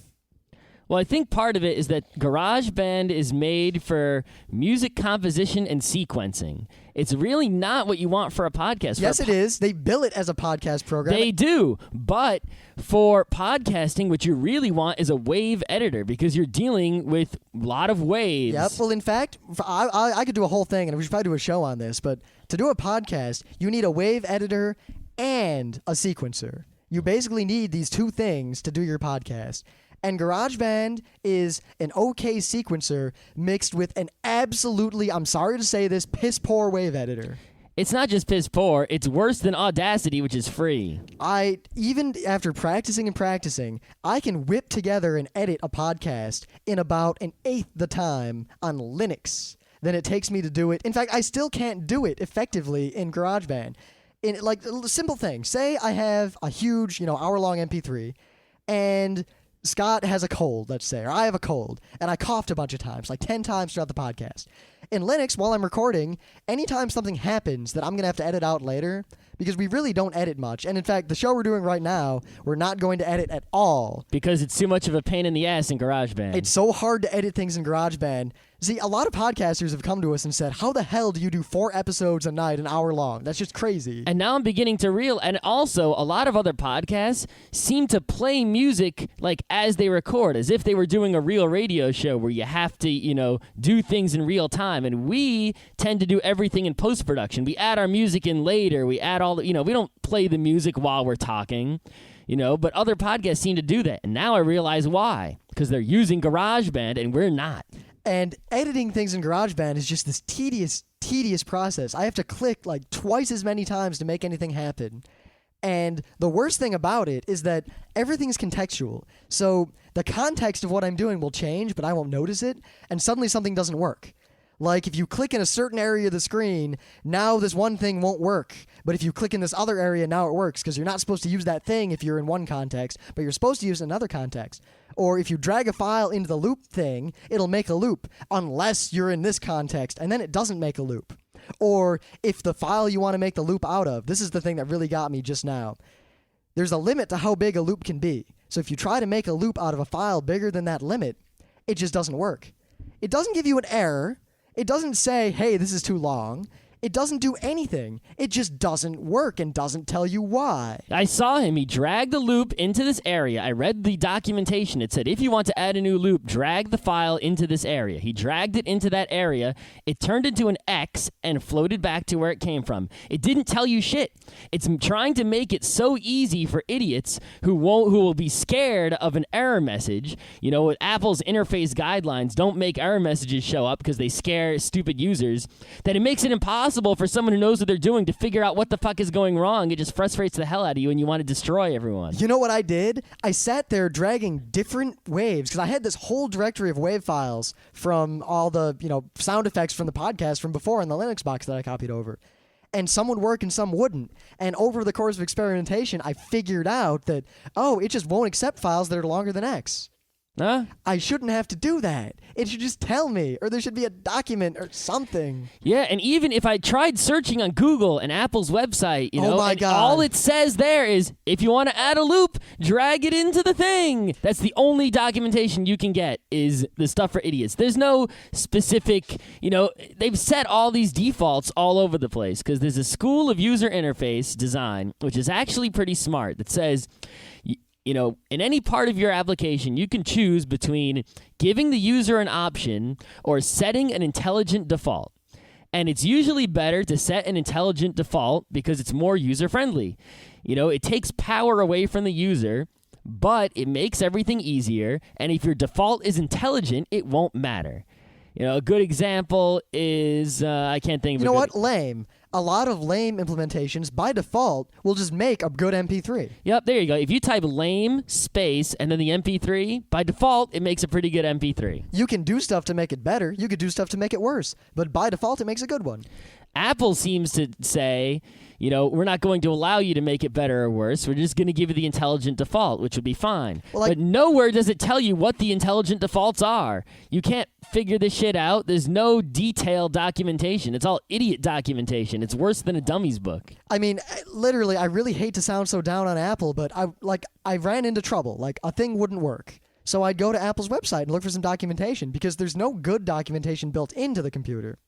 Well, I think part of it is that GarageBand is made for music composition and sequencing. It's really not what you want for a podcast. Yes, it is. They bill it as a podcast program. They do. But for podcasting, what you really want is a wave editor because you're dealing with a lot of waves. Yep. Well, in fact, I could do a whole thing, and we should probably do a show on this, but to do a podcast, you need a wave editor and a sequencer. You basically need these two things to do your podcast. And GarageBand is an okay sequencer mixed with an absolutely, I'm sorry to say this, piss-poor wave editor. It's not just piss poor, it's worse than Audacity, which is free. Even after practicing and practicing, I can whip together and edit a podcast in about an eighth the time on Linux than it takes me to do it. In fact, I still can't do it effectively in GarageBand. In like a simple thing, say I have a huge, hour-long MP3, and Scott has a cold, let's say, or I have a cold, and I coughed a bunch of times, like 10 times throughout the podcast. In Linux, while I'm recording, anytime something happens that I'm going to have to edit out later, because we really don't edit much, and in fact, the show we're doing right now, we're not going to edit at all. Because it's too much of a pain in the ass in GarageBand. It's so hard to edit things in GarageBand. See, a lot of podcasters have come to us and said, how the hell do you do 4 episodes a night, an hour long? That's just crazy. And now I'm beginning to realize, and also a lot of other podcasts seem to play music like as they record, as if they were doing a real radio show where you have to, do things in real time. And we tend to do everything in post-production. We add our music in later. We add all the, we don't play the music while we're talking, but other podcasts seem to do that. And now I realize why. Because they're using GarageBand and we're not. And editing things in GarageBand is just this tedious process. I have to click like twice as many times to make anything happen. And the worst thing about it is that everything's contextual. So the context of what I'm doing will change, but I won't notice it, and suddenly something doesn't work. Like, if you click in a certain area of the screen, now this one thing won't work. But if you click in this other area, now it works, because you're not supposed to use that thing if you're in one context, but you're supposed to use another context. Or if you drag a file into the loop thing, it'll make a loop, unless you're in this context, and then it doesn't make a loop. Or if the file you want to make the loop out of, this is the thing that really got me just now. There's a limit to how big a loop can be. So if you try to make a loop out of a file bigger than that limit, it just doesn't work. It doesn't give you an error. It doesn't say, hey, this is too long. It doesn't do anything. It just doesn't work and doesn't tell you why. I saw him. He dragged the loop into this area. I read the documentation. It said, if you want to add a new loop, drag the file into this area. He dragged it into that area. It turned into an X and floated back to where it came from. It didn't tell you shit. It's trying to make it so easy for idiots who will be scared of an error message. With Apple's interface guidelines, don't make error messages show up because they scare stupid users, that it makes it impossible for someone who knows what they're doing to figure out what the fuck is going wrong. It just frustrates the hell out of you and you want to destroy everyone. You know what I did? I sat there dragging different waves because I had this whole directory of wave files from all the, sound effects from the podcast from before in the Linux box that I copied over. And some would work and some wouldn't. And over the course of experimentation, I figured out that, it just won't accept files that are longer than X. Huh? I shouldn't have to do that. It should just tell me, or there should be a document or something. Yeah, and even if I tried searching on Google and Apple's website, oh my God. All it says there is, if you want to add a loop, drag it into the thing. That's the only documentation you can get is the stuff for idiots. There's no specific, they've set all these defaults all over the place because there's a school of user interface design, which is actually pretty smart, that says, in any part of your application, you can choose between giving the user an option or setting an intelligent default. And it's usually better to set an intelligent default because it's more user-friendly. It takes power away from the user, but it makes everything easier. And if your default is intelligent, it won't matter. A good example is, I can't think of what? Lame. a lot of lame implementations, by default, will just make a good MP3. Yep, there you go. If you type lame space and then the MP3, by default, it makes a pretty good MP3. You can do stuff to make it better. You could do stuff to make it worse. But by default, it makes a good one. Apple seems to say, we're not going to allow you to make it better or worse. We're just going to give you the intelligent default, which would be fine. But nowhere does it tell you what the intelligent defaults are. You can't figure this shit out. There's no detailed documentation. It's all idiot documentation. It's worse than a dummy's book. I mean, literally, I really hate to sound so down on Apple, but I ran into trouble. Like, a thing wouldn't work. So I'd go to Apple's website and look for some documentation because there's no good documentation built into the computer.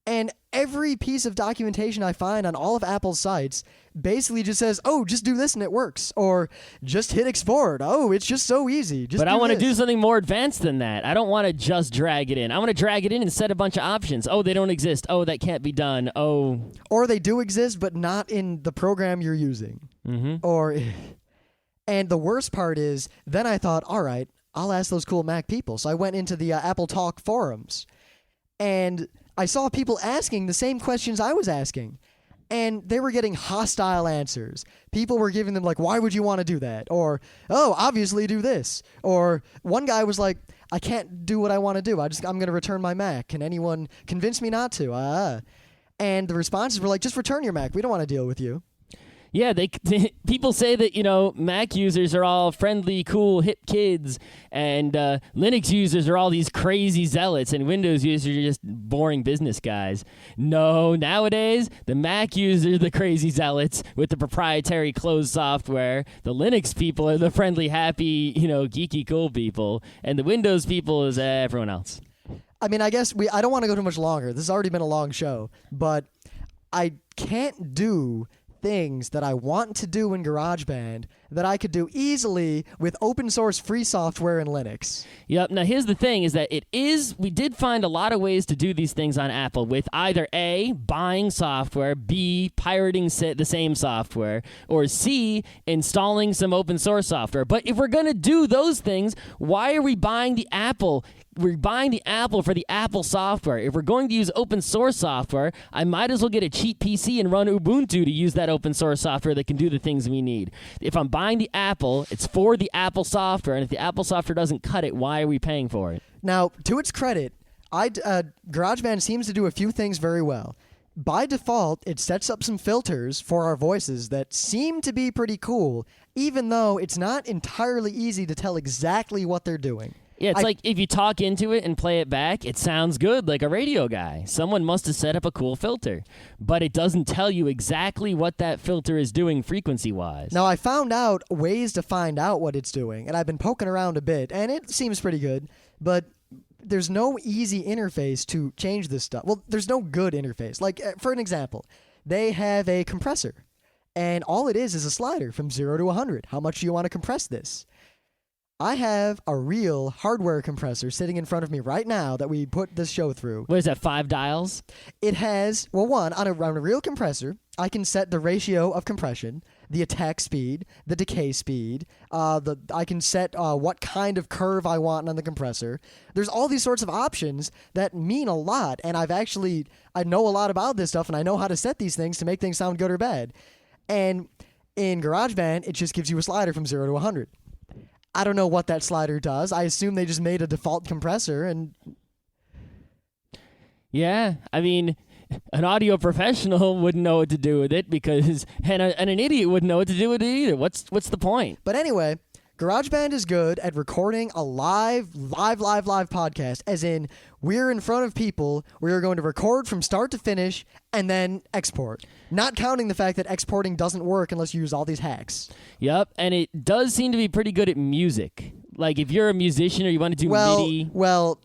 And every piece of documentation I find on all of Apple's sites basically just says, oh, just do this and it works. Or just hit export. Oh, it's just so easy. But I want to do something more advanced than that. I don't want to just drag it in. I want to drag it in and set a bunch of options. Oh, they don't exist. Oh, that can't be done. Oh. Or they do exist, but not in the program you're using. Mm-hmm. And the worst part is, then I thought, all right, I'll ask those cool Mac people. So I went into the Apple Talk forums. And I saw people asking the same questions I was asking, and they were getting hostile answers. People were giving them like, why would you want to do that? Or, oh, obviously do this. Or one guy was like, I can't do what I want to do. I'm going to return my Mac. Can anyone convince me not to? And the responses were like, just return your Mac. We don't want to deal with you. Yeah, people say that, Mac users are all friendly, cool, hip kids, and Linux users are all these crazy zealots, and Windows users are just boring business guys. No, nowadays, the Mac users are the crazy zealots with the proprietary closed software. The Linux people are the friendly, happy, geeky, cool people, and the Windows people is everyone else. I mean, I guess I don't want to go too much longer. This has already been a long show, but I can't do things that I want to do in GarageBand that I could do easily with open source free software in Linux. Yep. Now, here's the thing is that we did find a lot of ways to do these things on Apple with either A, buying software, B, pirating the same software, or C, installing some open source software. But if we're going to do those things, why are we buying the Apple? We're buying the Apple for the Apple software. If we're going to use open source software, I might as well get a cheap PC and run Ubuntu to use that open source software that can do the things we need. If I'm buying the Apple, it's for the Apple software, and if the Apple software doesn't cut it, why are we paying for it? Now, to its credit, GarageBand seems to do a few things very well. By default, it sets up some filters for our voices that seem to be pretty cool, even though it's not entirely easy to tell exactly what they're doing. Yeah, it's like if you talk into it and play it back, it sounds good like a radio guy. Someone must have set up a cool filter. But it doesn't tell you exactly what that filter is doing frequency-wise. Now, I found out ways to find out what it's doing, and I've been poking around a bit, and it seems pretty good. But there's no easy interface to change this stuff. Well, there's no good interface. Like, for an example, they have a compressor, and all it is a slider from 0 to 100. How much do you want to compress this? I have a real hardware compressor sitting in front of me right now that we put this show through. What is that, 5 dials? It has, well, on a real compressor, I can set the ratio of compression, the attack speed, the decay speed. I can set what kind of curve I want on the compressor. There's all these sorts of options that mean a lot, and I know a lot about this stuff, and I know how to set these things to make things sound good or bad. And in GarageBand, it just gives you a slider from 0 to 100. I don't know what that slider does. I assume they just made a default compressor and... Yeah, I mean, an audio professional wouldn't know what to do with it because... And an idiot wouldn't know what to do with it either. What's the point? But anyway, GarageBand is good at recording a live podcast, as in we're in front of people, we are going to record from start to finish and then export. Not counting the fact that exporting doesn't work unless you use all these hacks. Yep, and it does seem to be pretty good at music. Like if you're a musician or you want to do MIDI. Well,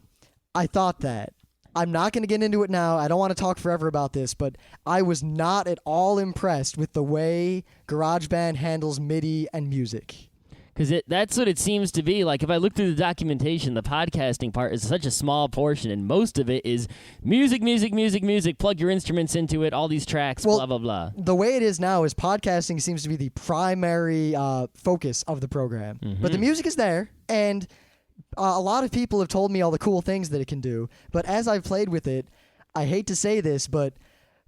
I thought that. I'm not going to get into it now. I don't want to talk forever about this, but I was not at all impressed with the way GarageBand handles MIDI and music. Because that's what it seems to be. Like, if I look through the documentation, the podcasting part is such a small portion, and most of it is music, plug your instruments into it, all these tracks, blah, blah, blah. The way it is now is podcasting seems to be the primary focus of the program. Mm-hmm. But the music is there, and a lot of people have told me all the cool things that it can do. But as I've played with it, I hate to say this, but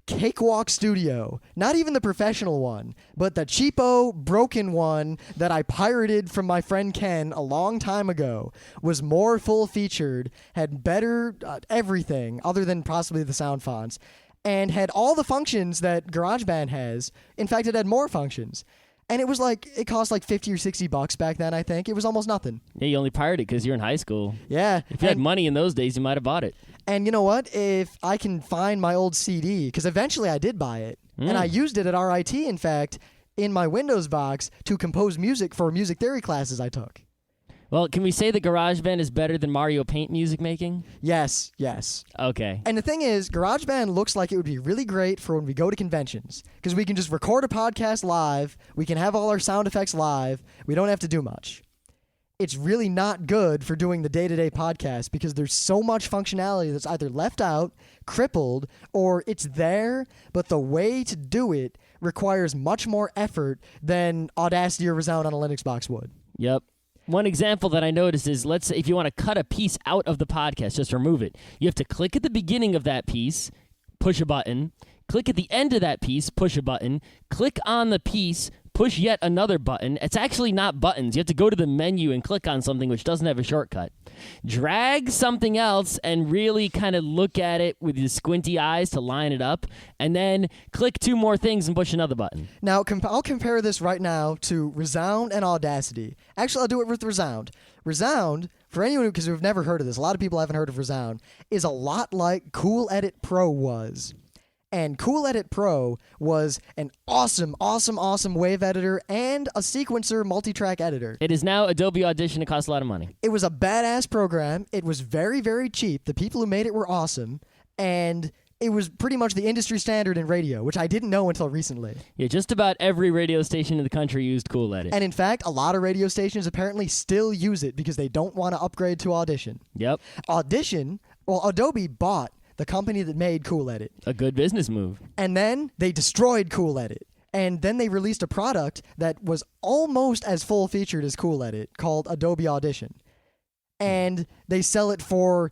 Cakewalk Studio. Not even the professional one, but the cheapo, broken one that I pirated from my friend Ken a long time ago was more full-featured, had better everything other than possibly the sound fonts, and had all the functions that GarageBand has. In fact, it had more functions. And it was like, it cost like $50 or $60 back then, I think. It was almost nothing. Yeah, you only pirated because you're in high school. Yeah. If you had money in those days, you might have bought it. And you know what? If I can find my old CD, because eventually I did buy it, and I used it at RIT, in fact, in my Windows box to compose music for music theory classes I took. Well, can we say that GarageBand is better than Mario Paint music making? Yes. Okay. And the thing is, GarageBand looks like it would be really great for when we go to conventions, because we can just record a podcast live, we can have all our sound effects live, we don't have to do much. It's really not good for doing the day-to-day podcast because there's so much functionality that's either left out, crippled, or it's there, but the way to do it requires much more effort than Audacity or Resound on a Linux box would. Yep. One example that I noticed is, let's say if you want to cut a piece out of the podcast, just remove it. You have to click at the beginning of that piece, push a button, click at the end of that piece, push a button, click on the piece, push yet another button. It's actually not buttons. You have to go to the menu and click on something which doesn't have a shortcut. Drag something else and really kind of look at it with your squinty eyes to line it up, and then click two more things and push another button. Now, I'll compare this right now to Resound and Audacity. Actually, I'll do it with Resound. Resound, for anyone because we've never heard of this, a lot of people haven't heard of Resound, is a lot like Cool Edit Pro was. And Cool Edit Pro was an awesome wave editor and a sequencer multi-track editor. It is now Adobe Audition. It costs a lot of money. It was a badass program. It was very, very cheap. The people who made it were awesome. And it was pretty much the industry standard in radio, which I didn't know until recently. Yeah, just about every radio station in the country used Cool Edit. And in fact, a lot of radio stations apparently still use it because they don't want to upgrade to Audition. Yep. Adobe bought the company that made Cool Edit. A good business move. And then they destroyed Cool Edit. And then they released a product that was almost as full-featured as Cool Edit called Adobe Audition. And they sell it for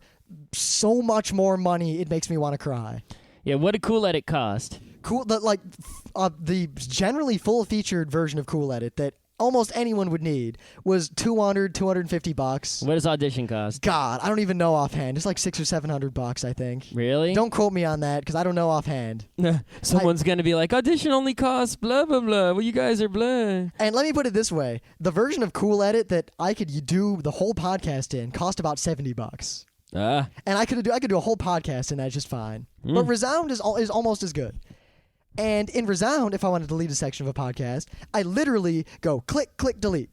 so much more money, it makes me want to cry. Yeah, what did Cool Edit cost? The generally full-featured version of Cool Edit that almost anyone would need was $250. What does Audition cost? God, I don't even know offhand. It's like $600 or $700, I think. Really? Don't quote me on that because I don't know offhand. Someone's going to be like, Audition only costs blah, blah, blah. Well, you guys are blah. And let me put it this way. The version of Cool Edit that I could do the whole podcast in cost about $70. And I could do a whole podcast in that just fine. But Resound is almost as good. And in Resound, if I want to delete a section of a podcast, I literally go click, click, delete.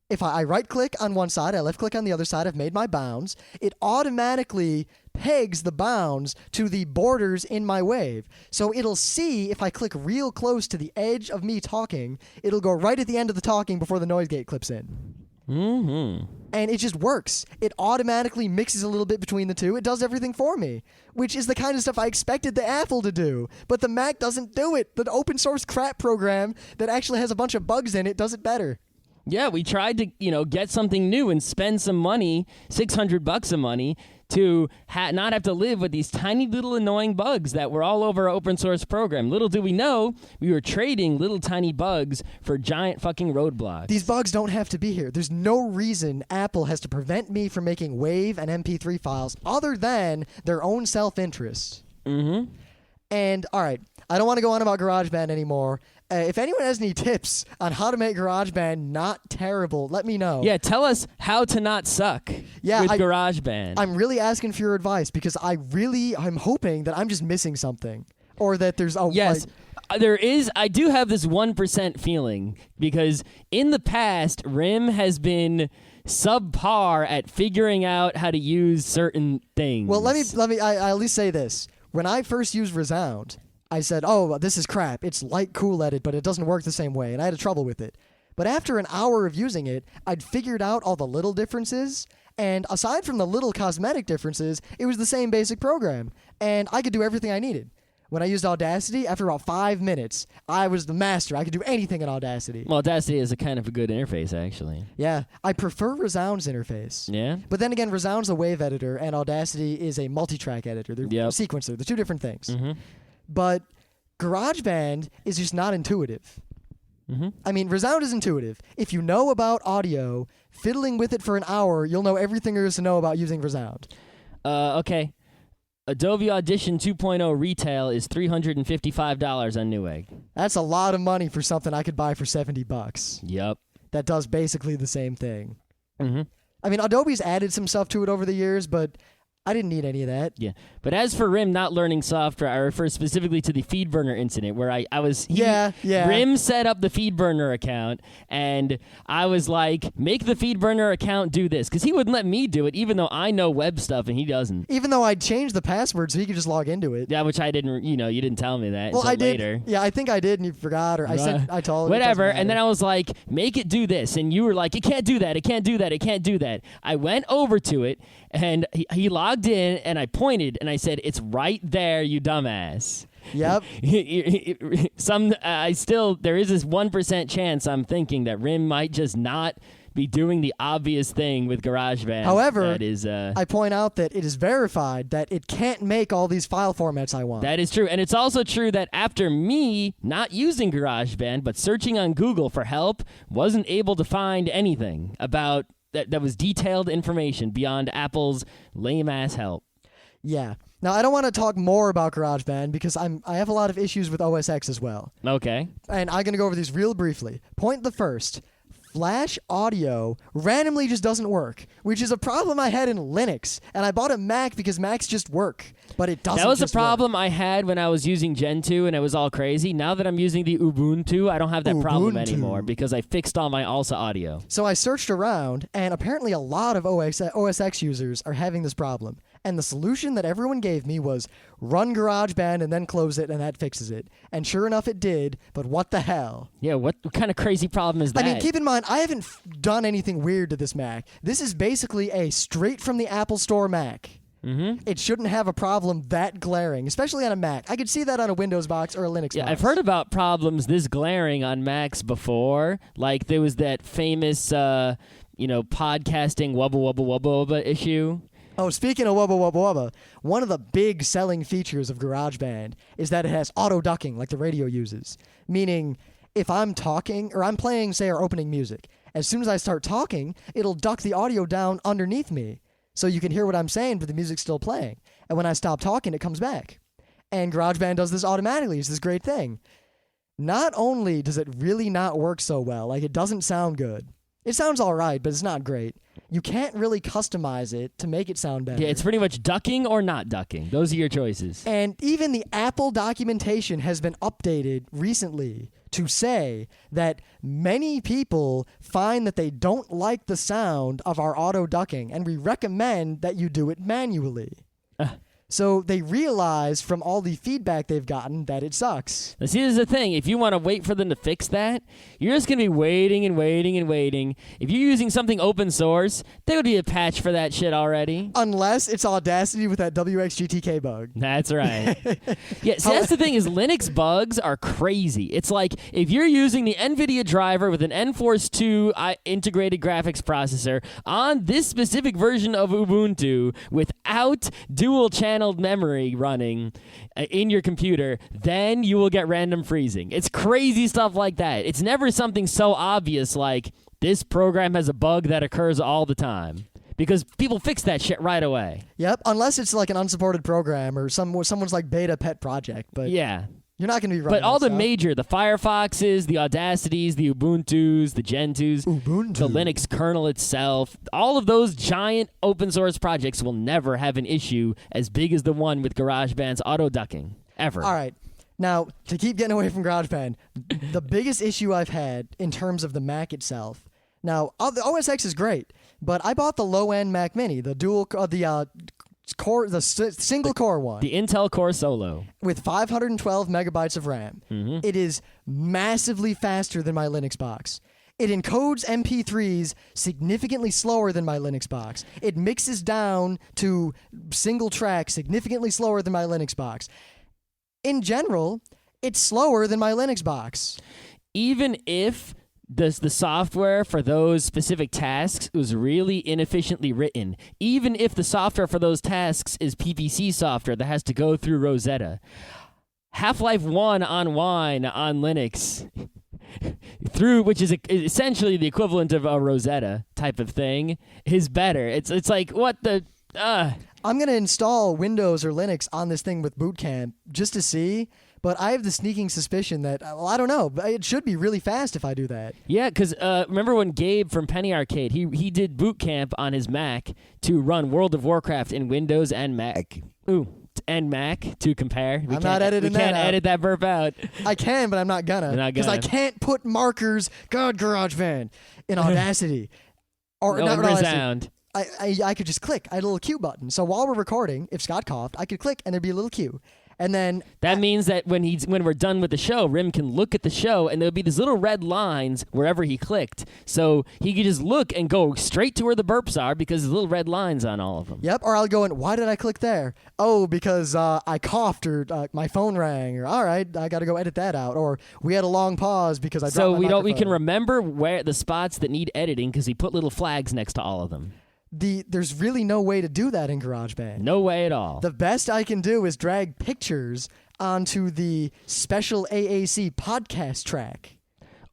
If I right-click on one side, I left-click on the other side, I've made my bounds, it automatically pegs the bounds to the borders in my wave. So it'll see if I click real close to the edge of me talking, it'll go right at the end of the talking before the noise gate clips in. Mm-hmm. And it just works. It automatically mixes a little bit between the two. It does everything for me, which is the kind of stuff I expected the Apple to do. But the Mac doesn't do it. The open source crap program that actually has a bunch of bugs in it does it better. Yeah, we tried to, get something new and spend some money, $600 of money, to not have to live with these tiny little annoying bugs that were all over our open source program. Little do we know, we were trading little tiny bugs for giant fucking roadblocks. These bugs don't have to be here. There's no reason Apple has to prevent me from making WAV and MP3 files other than their own self-interest. Mm-hmm. And, all right, I don't want to go on about GarageBand anymore. If anyone has any tips on how to make GarageBand not terrible, let me know. Yeah, tell us how to not suck with GarageBand. I'm really asking for your advice because I'm hoping that I'm just missing something. Or that there's a... Yes, there is. I do have this 1% feeling because in the past, RIM has been subpar at figuring out how to use certain things. Well, let me. I at least say this. When I first used Resound, I said, oh, this is crap. It's like Cool Edit, but it doesn't work the same way, and I had trouble with it. But after an hour of using it, I'd figured out all the little differences, and aside from the little cosmetic differences, it was the same basic program, and I could do everything I needed. When I used Audacity, after about 5 minutes, I was the master. I could do anything in Audacity. Well, Audacity is a kind of a good interface, actually. Yeah, I prefer Resound's interface. Yeah? But then again, Resound's a wave editor, and Audacity is a multi-track editor. They're sequencer. They're two different things. Mm-hmm. but GarageBand is just not intuitive. I mean, Resound is intuitive. If you know about audio, fiddling with it for an hour, you'll know everything there is to know about using Resound. Okay. Adobe Audition 2.0 retail is $355 on Newegg. That's a lot of money for something I could buy for $70. Yep. That does basically the same thing. Mm-hmm. I mean, Adobe's added some stuff to it over the years, but I didn't need any of that. Yeah. But as for Rim not learning software, I refer specifically to the FeedBurner incident where Rim set up the FeedBurner account, and I was like, make the FeedBurner account do this, because he wouldn't let me do it, even though I know web stuff and he doesn't. Even though I'd changed the password so he could just log into it. Yeah, which I didn't, you didn't tell me that until I did. later. Yeah, I think I did, and you forgot, or I told him. Whatever, and then I was like, make it do this, and you were like, it can't do that, it can't do that, it can't do that. I went over to it, and he logged in, and I pointed, and I said, it's right there, you dumbass. Yep. There is this 1% chance I'm thinking that Rim might just not be doing the obvious thing with GarageBand. However, that is, I point out that it is verified that it can't make all these file formats I want. That is true. And it's also true that after me not using GarageBand, but searching on Google for help, wasn't able to find anything about that was detailed information beyond Apple's lame-ass help. Yeah. Now, I don't want to talk more about GarageBand because I have a lot of issues with OS X as well. Okay. And I'm going to go over these real briefly. Point the first. Flash audio randomly just doesn't work, which is a problem I had in Linux. And I bought a Mac because Macs just work, but it doesn't. That was just a problem work. I had when I was using Gen 2 and it was all crazy. Now that I'm using the Ubuntu, I don't have that problem anymore because I fixed all my ALSA audio. So I searched around, and apparently a lot of OS X users are having this problem. And the solution that everyone gave me was run GarageBand and then close it, and that fixes it. And sure enough, it did, but what the hell? Yeah, what kind of crazy problem is that? I mean, keep in mind, I haven't done anything weird to this Mac. This is basically a straight from the Apple Store Mac. Mm-hmm. It shouldn't have a problem that glaring, especially on a Mac. I could see that on a Windows box or a Linux box. Yeah, I've heard about problems this glaring on Macs before. Like, there was that famous, podcasting wubba wubba wubba wubba issue. Oh, speaking of wubba wubba wubba, one of the big selling features of GarageBand is that it has auto ducking like the radio uses. Meaning, if I'm talking, or I'm playing, say, our opening music, as soon as I start talking, it'll duck the audio down underneath me. So you can hear what I'm saying, but the music's still playing. And when I stop talking, it comes back. And GarageBand does this automatically. It's this great thing. Not only does it really not work so well, like it doesn't sound good. It sounds all right, but it's not great. You can't really customize it to make it sound better. Yeah, it's pretty much ducking or not ducking. Those are your choices. And even the Apple documentation has been updated recently to say that many people find that they don't like the sound of our auto ducking, and we recommend that you do it manually. So they realize from all the feedback they've gotten that it sucks. Now, see, this is the thing. If you want to wait for them to fix that, you're just going to be waiting and waiting and waiting. If you're using something open source, there would be a patch for that shit already. Unless it's Audacity with that WXGTK bug. That's right. Yeah, see, that's the thing is Linux bugs are crazy. It's like if you're using the NVIDIA driver with an Enforce 2 integrated graphics processor on this specific version of Ubuntu without dual-channel memory running in your computer, then you will get random freezing. It's crazy stuff like that. It's never something so obvious like this program has a bug that occurs all the time. Because people fix that shit right away. Yep, unless it's like an unsupported program or someone's like beta pet project. But yeah. You're not going to be running But all the stuff. major, the Firefoxes, the Audacities, the Ubuntus, the Gentus, the Linux kernel itself, all of those giant open source projects will never have an issue as big as the one with GarageBand's auto ducking, ever. All right. Now, to keep getting away from GarageBand, the biggest issue I've had in terms of the Mac itself. Now, the OS X is great, but I bought the low-end Mac Mini, the single core one. The Intel Core Solo. With 512 megabytes of RAM. Mm-hmm. It is massively faster than my Linux box. It encodes MP3s significantly slower than my Linux box. It mixes down to single track significantly slower than my Linux box. In general, it's slower than my Linux box. Even if the software for those specific tasks was really inefficiently written, even if the software for those tasks is PPC software that has to go through Rosetta, Half-Life 1 on Wine on Linux, which is essentially the equivalent of a Rosetta type of thing, is better. It's like, what the... I'm going to install Windows or Linux on this thing with Boot Camp just to see, but I have the sneaking suspicion that, well, I don't know, but it should be really fast if I do that. Yeah, because remember when Gabe from Penny Arcade, he did Boot Camp on his Mac to run World of Warcraft in Windows and Mac. And Mac to compare. I'm not editing that out. We can't edit that burp out. I can, but I'm not gonna. Because I can't put markers, GarageBand, in Audacity. Or not Resound. I could just click. I had a little Q button. So while we're recording, if Scott coughed, I could click and there'd be a little Q. And then that means that when we're done with the show, Rim can look at the show and there'll be these little red lines wherever he clicked. So he could just look and go straight to where the burps are because there's little red lines on all of them. Yep. Or I'll go in, why did I click there? Oh, because I coughed or my phone rang. Or all right, I got to go edit that out. Or we had a long pause because I dropped my microphone. We can remember where the spots that need editing because he put little flags next to all of them. There's really no way to do that in GarageBand. No way at all. The best I can do is drag pictures onto the special AAC podcast track.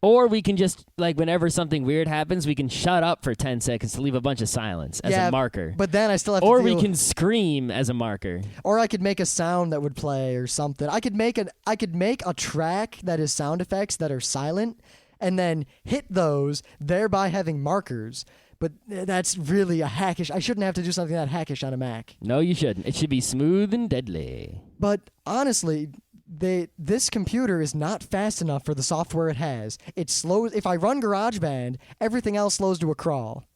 Or we can just, like, whenever something weird happens, we can shut up for 10 seconds to leave a bunch of silence as a marker. But then I still have Or to we can scream as a marker. Or I could make a sound that would play or something. I could make a track that is sound effects that are silent and then hit those, thereby having markers. But that's really a hackish. I shouldn't have to do something that hackish on a Mac. No, you shouldn't. It should be smooth and deadly. But honestly, this computer is not fast enough for the software it has. It slows. If I run GarageBand, everything else slows to a crawl.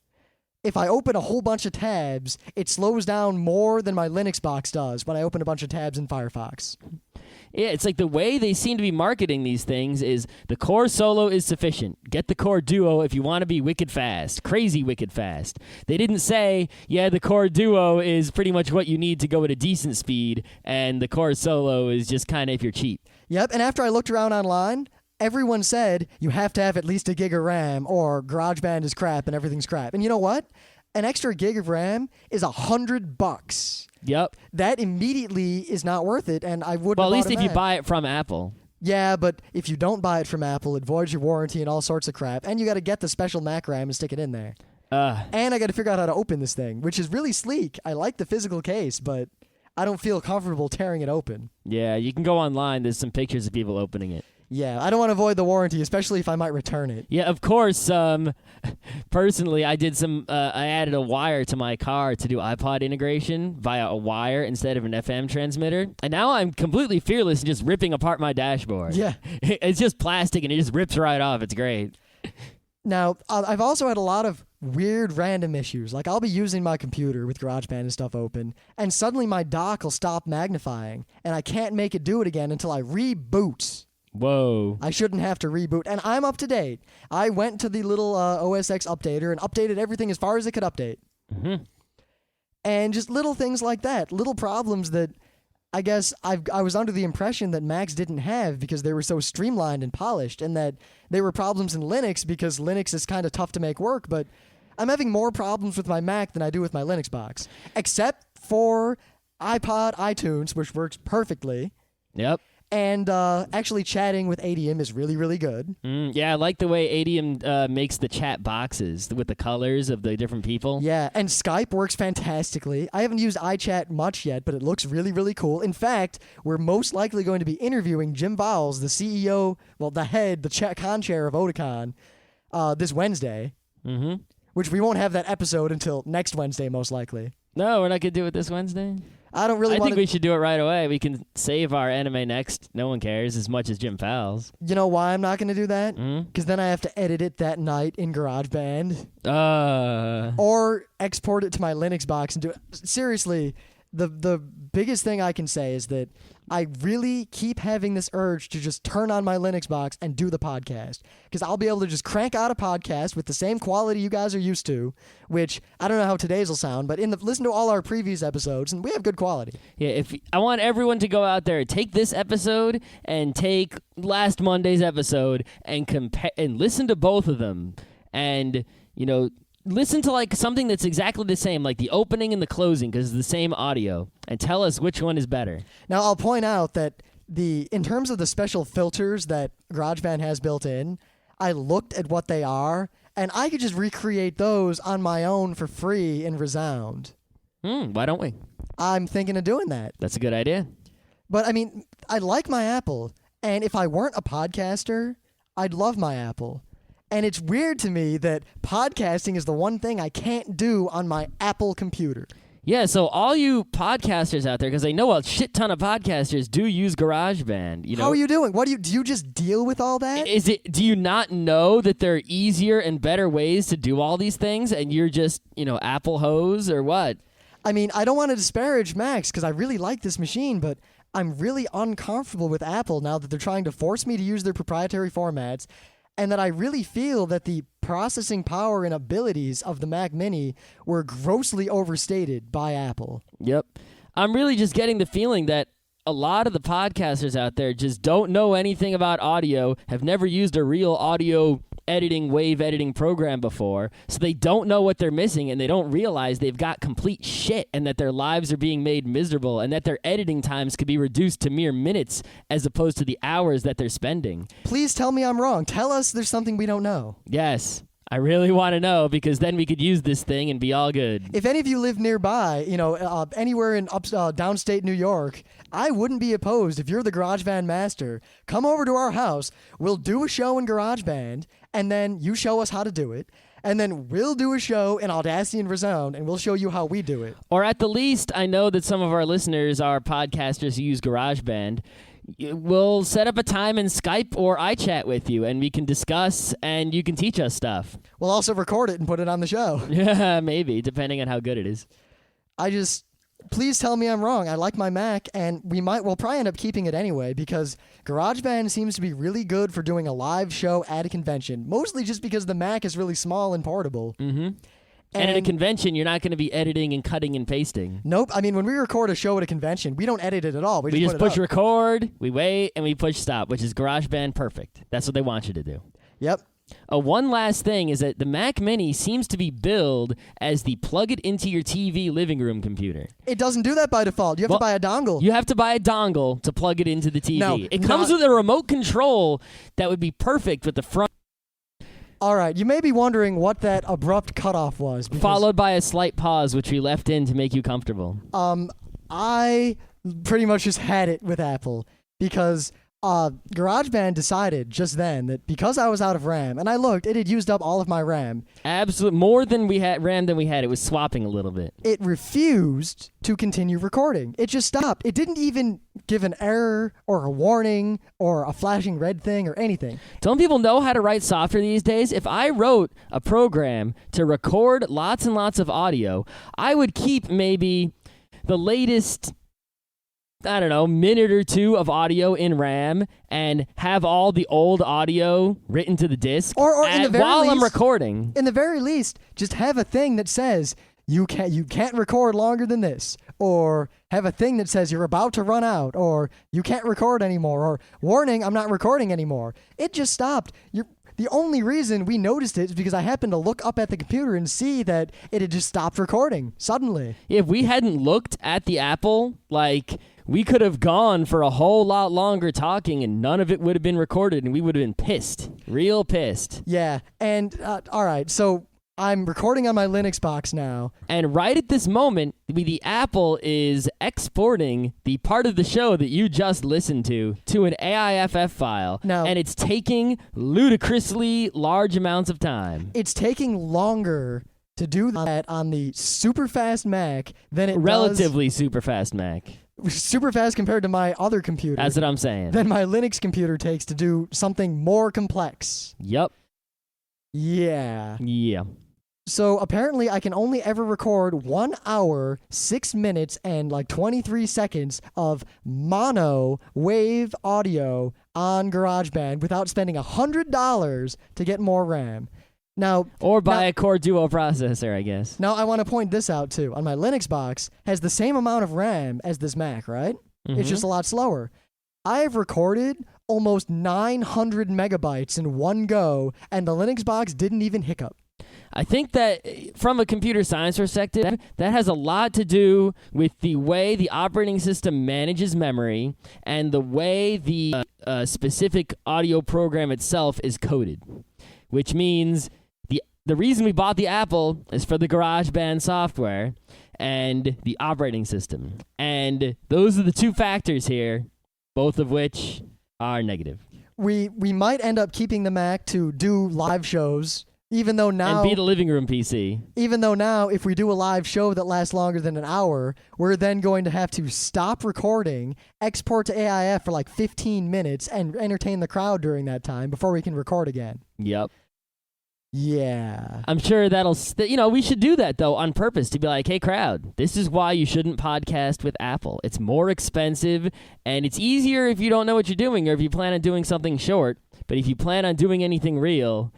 If I open a whole bunch of tabs, it slows down more than my Linux box does when I open a bunch of tabs in Firefox. Yeah, it's like the way they seem to be marketing these things is the Core Solo is sufficient. Get the Core Duo if you want to be wicked fast, crazy wicked fast. They didn't say, yeah, the Core Duo is pretty much what you need to go at a decent speed, and the Core Solo is just kind of if you're cheap. Yep, and after I looked around online, everyone said you have to have at least a gig of RAM or GarageBand is crap and everything's crap. And you know what? An extra gig of RAM is $100. Yep. That immediately is not worth it, and I wouldn't. Well, at least if you buy it from Apple. Yeah, but if you don't buy it from Apple, it voids your warranty and all sorts of crap, and you got to get the special Mac RAM and stick it in there. And I got to figure out how to open this thing, which is really sleek. I like the physical case, but I don't feel comfortable tearing it open. Yeah, you can go online. There's some pictures of people opening it. Yeah, I don't want to void the warranty, especially if I might return it. Yeah, of course. Personally, I did I added a wire to my car to do iPod integration via a wire instead of an FM transmitter, and now I'm completely fearless in just ripping apart my dashboard. Yeah, it's just plastic and it just rips right off. It's great. Now, I've also had a lot of weird random issues. Like, I'll be using my computer with GarageBand and stuff open, and suddenly my dock will stop magnifying, and I can't make it do it again until I reboot. Whoa. I shouldn't have to reboot. And I'm up to date. I went to the little OS X updater and updated everything as far as it could update. Mm-hmm. And just little things like that. Little problems that I guess I was under the impression that Macs didn't have because they were so streamlined and polished, and that they were problems in Linux because Linux is kind of tough to make work. But I'm having more problems with my Mac than I do with my Linux box. Except for iPod iTunes, which works perfectly. Yep. And actually chatting with ADM is really, really good. Yeah, I like the way ADM makes the chat boxes with the colors of the different people. Yeah, and Skype works fantastically. I haven't used iChat much yet, but it looks really, really cool. In fact, we're most likely going to be interviewing Jim Vowles, the CEO, well, the head, the con-chair of Otakon, this Wednesday. Mm-hmm. Which we won't have that episode until next Wednesday, most likely. No, we're not going to do it this Wednesday? I don't really want to... I think we should do it right away. We can save our anime next. No one cares as much as Jim Fowles. You know why I'm not going to do that? Because then I have to edit it that night in GarageBand. Or export it to my Linux box and do it. Seriously, the biggest thing I can say is that I really keep having this urge to just turn on my Linux box and do the podcast. Because I'll be able to just crank out a podcast with the same quality you guys are used to, which I don't know how today's will sound, but listen to all our previous episodes, and we have good quality. Yeah, I want everyone to go out there, take this episode and take last Monday's episode and compare and listen to both of them. And, listen to like something that's exactly the same, like the opening and the closing, because it's the same audio, and tell us which one is better. Now, I'll point out that in terms of the special filters that GarageBand has built in, I looked at what they are, and I could just recreate those on my own for free in Resound. Why don't we? I'm thinking of doing that. That's a good idea. But, I mean, I like my Apple, and if I weren't a podcaster, I'd love my Apple. And it's weird to me that podcasting is the one thing I can't do on my Apple computer. Yeah, so all you podcasters out there, because I know a shit ton of podcasters do use GarageBand. You know, how are you doing? Do you just deal with all that? Do you not know that there are easier and better ways to do all these things, and you're just, Apple hose or what? I mean, I don't want to disparage Macs because I really like this machine, but I'm really uncomfortable with Apple now that they're trying to force me to use their proprietary formats, and that I really feel that the processing power and abilities of the Mac Mini were grossly overstated by Apple. Yep. I'm really just getting the feeling that a lot of the podcasters out there just don't know anything about audio, have never used a real audio wave editing program before, so they don't know what they're missing, and they don't realize they've got complete shit, and that their lives are being made miserable, and that their editing times could be reduced to mere minutes as opposed to the hours that they're spending. Please tell me I'm wrong. Tell us there's something we don't know. Yes. I really want to know, because then we could use this thing and be all good. If any of you live nearby, anywhere in downstate New York, I wouldn't be opposed if you're the GarageBand master. Come over to our house. We'll do a show in GarageBand, and then you show us how to do it. And then we'll do a show in Audacity and Resound, and we'll show you how we do it. Or at the least, I know that some of our listeners are podcasters who use GarageBand. We'll set up a time in Skype or iChat with you, and we can discuss, and you can teach us stuff. We'll also record it and put it on the show. Yeah, maybe, depending on how good it is. Please tell me I'm wrong. I like my Mac, and we'll probably end up keeping it anyway, because GarageBand seems to be really good for doing a live show at a convention, mostly just because the Mac is really small and portable. Mm-hmm. And at a convention, you're not going to be editing and cutting and pasting. Nope. I mean, when we record a show at a convention, we don't edit it at all. We just push record, we wait, and we push stop, which is GarageBand perfect. That's what they want you to do. Yep. One last thing is that the Mac Mini seems to be billed as the plug it into your TV living room computer. It doesn't do that by default. You have to buy a dongle. You have to buy a dongle to plug it into the TV. No, it comes with a remote control that would be perfect with the front. All right, you may be wondering what that abrupt cutoff was. Followed by a slight pause, which we left in to make you comfortable. I pretty much just had it with Apple because GarageBand decided just then that because I was out of RAM, and I looked, it had used up all of my RAM. Absolutely, more than we had RAM than we had. It was swapping a little bit. It refused to continue recording. It just stopped. It didn't even give an error or a warning or a flashing red thing or anything. Don't people know how to write software these days? If I wrote a program to record lots and lots of audio, I would keep maybe the latest, I don't know, minute or two of audio in RAM and have all the old audio written to the disk or in the very while least, I'm recording. In the very least, just have a thing that says you can't record longer than this, or have a thing that says you're about to run out, or you can't record anymore, or warning, I'm not recording anymore. It just stopped. The only reason we noticed it is because I happened to look up at the computer and see that it had just stopped recording suddenly. If we hadn't looked at the Apple, we could have gone for a whole lot longer talking and none of it would have been recorded and we would have been pissed. Real pissed. Yeah, and all right, so I'm recording on my Linux box now. And right at this moment, the Apple is exporting the part of the show that you just listened to an AIFF file. Now, and it's taking ludicrously large amounts of time. It's taking longer to do that on the super fast Mac than it relatively super fast Mac. Super fast compared to my other computer. That's what I'm saying. Than my Linux computer takes to do something more complex. Yep. Yeah. Yeah. So apparently I can only ever record 1 hour, 6 minutes, and 23 seconds of mono wave audio on GarageBand without spending $100 to get more RAM. Or buy a Core Duo processor, I guess. Now I want to point this out too. On my Linux box, has the same amount of RAM as this Mac, right? Mm-hmm. It's just a lot slower. I've recorded almost 900 megabytes in one go, and the Linux box didn't even hiccup. I think that from a computer science perspective, that has a lot to do with the way the operating system manages memory and the way the specific audio program itself is coded, which means the reason we bought the Apple is for the GarageBand software and the operating system. And those are the two factors here, both of which are negative. We might end up keeping the Mac to do live shows, even though now... And be the living room PC. Even though now, if we do a live show that lasts longer than an hour, we're then going to have to stop recording, export to AIF for like 15 minutes, and entertain the crowd during that time before we can record again. Yep. Yeah. I'm sure we should do that, though, on purpose, to be like, hey, crowd, this is why you shouldn't podcast with Apple. It's more expensive, and it's easier if you don't know what you're doing or if you plan on doing something short. But if you plan on doing anything real,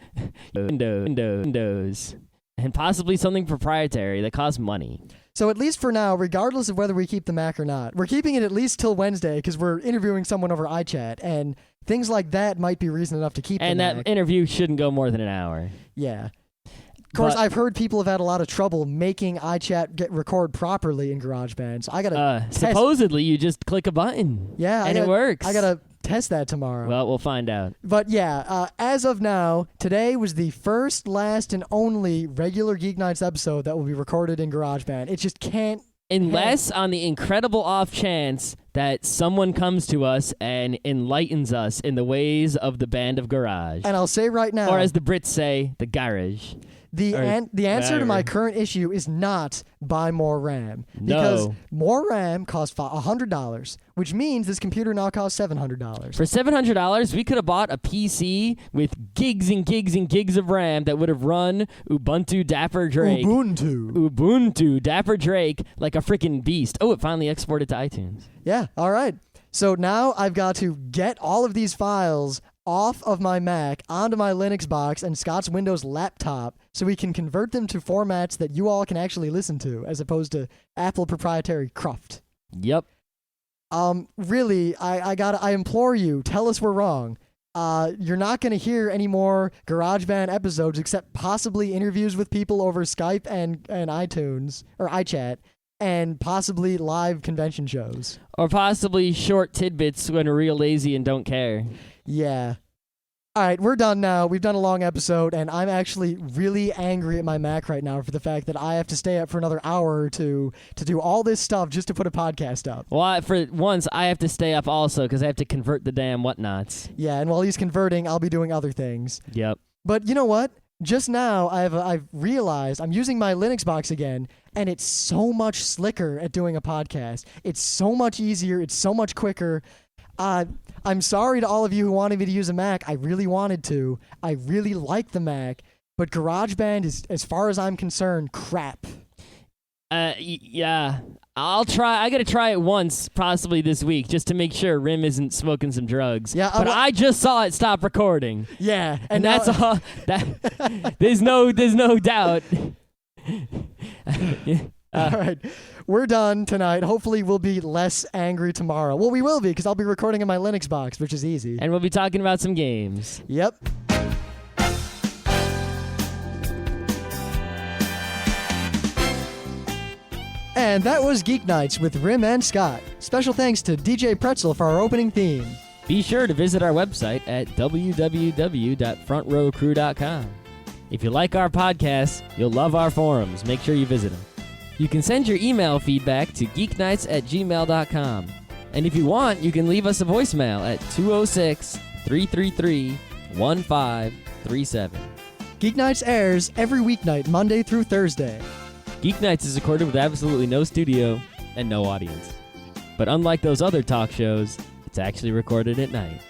Windows, and possibly something proprietary that costs money. So at least for now, regardless of whether we keep the Mac or not, we're keeping it at least till Wednesday because we're interviewing someone over iChat, and things like that might be reason enough to keep the Mac. And that interview shouldn't go more than an hour. Yeah. Of course, I've heard people have had a lot of trouble making iChat record properly in GarageBand, so I gotta test. Supposedly, you just click a button. Yeah, and it works. I gotta test that tomorrow. Well, we'll find out. But yeah, as of now, today was the first, last, and only regular Geeknights episode that will be recorded in GarageBand. It just can't. Unless on the incredible off chance that someone comes to us and enlightens us in the ways of the band of garage. And I'll say right now. Or as the Brits say, the garage. The answer to my current issue is not buy more RAM. Because more RAM costs $100, which means this computer now costs $700. For $700, we could have bought a PC with gigs and gigs and gigs of RAM that would have run Ubuntu Dapper Drake. Ubuntu Dapper Drake like a freaking beast. Oh, it finally exported to iTunes. Yeah, all right. So now I've got to get all of these files off of my Mac onto my Linux box and Scott's Windows laptop so we can convert them to formats that you all can actually listen to as opposed to Apple proprietary cruft. Yep. Really, I implore you, tell us we're wrong. You're not going to hear any more GarageBand episodes except possibly interviews with people over Skype and iTunes or iChat. And possibly live convention shows. Or possibly short tidbits when we're real lazy and don't care. Yeah. All right, we're done now. We've done a long episode, and I'm actually really angry at my Mac right now for the fact that I have to stay up for another hour or two to do all this stuff just to put a podcast up. Well, for once, I have to stay up also because I have to convert the damn whatnots. Yeah, and while he's converting, I'll be doing other things. Yep. But you know what? Just now, I've realized I'm using my Linux box again, and it's so much slicker at doing a podcast. It's so much easier. It's so much quicker. I'm sorry to all of you who wanted me to use a Mac. I really wanted to. I really like the Mac, but GarageBand is, as far as I'm concerned, crap. Yeah. I'll try. I got to try it once, possibly this week, just to make sure Rim isn't smoking some drugs. Yeah, but I just saw it stop recording. Yeah, and that's all. There's no doubt. All right, we're done tonight. Hopefully, we'll be less angry tomorrow. Well, we will be because I'll be recording in my Linux box, which is easy. And we'll be talking about some games. Yep. And that was Geeknights with Rim and Scott. Special thanks to DJ Pretzel for our opening theme. Be sure to visit our website at www.frontrowcrew.com. If you like our podcasts, you'll love our forums. Make sure you visit them. You can send your email feedback to geeknights@gmail.com. And if you want, you can leave us a voicemail at 206-333-1537. Geeknights airs every weeknight, Monday through Thursday. Geeknights is recorded with absolutely no studio and no audience. But unlike those other talk shows, it's actually recorded at night.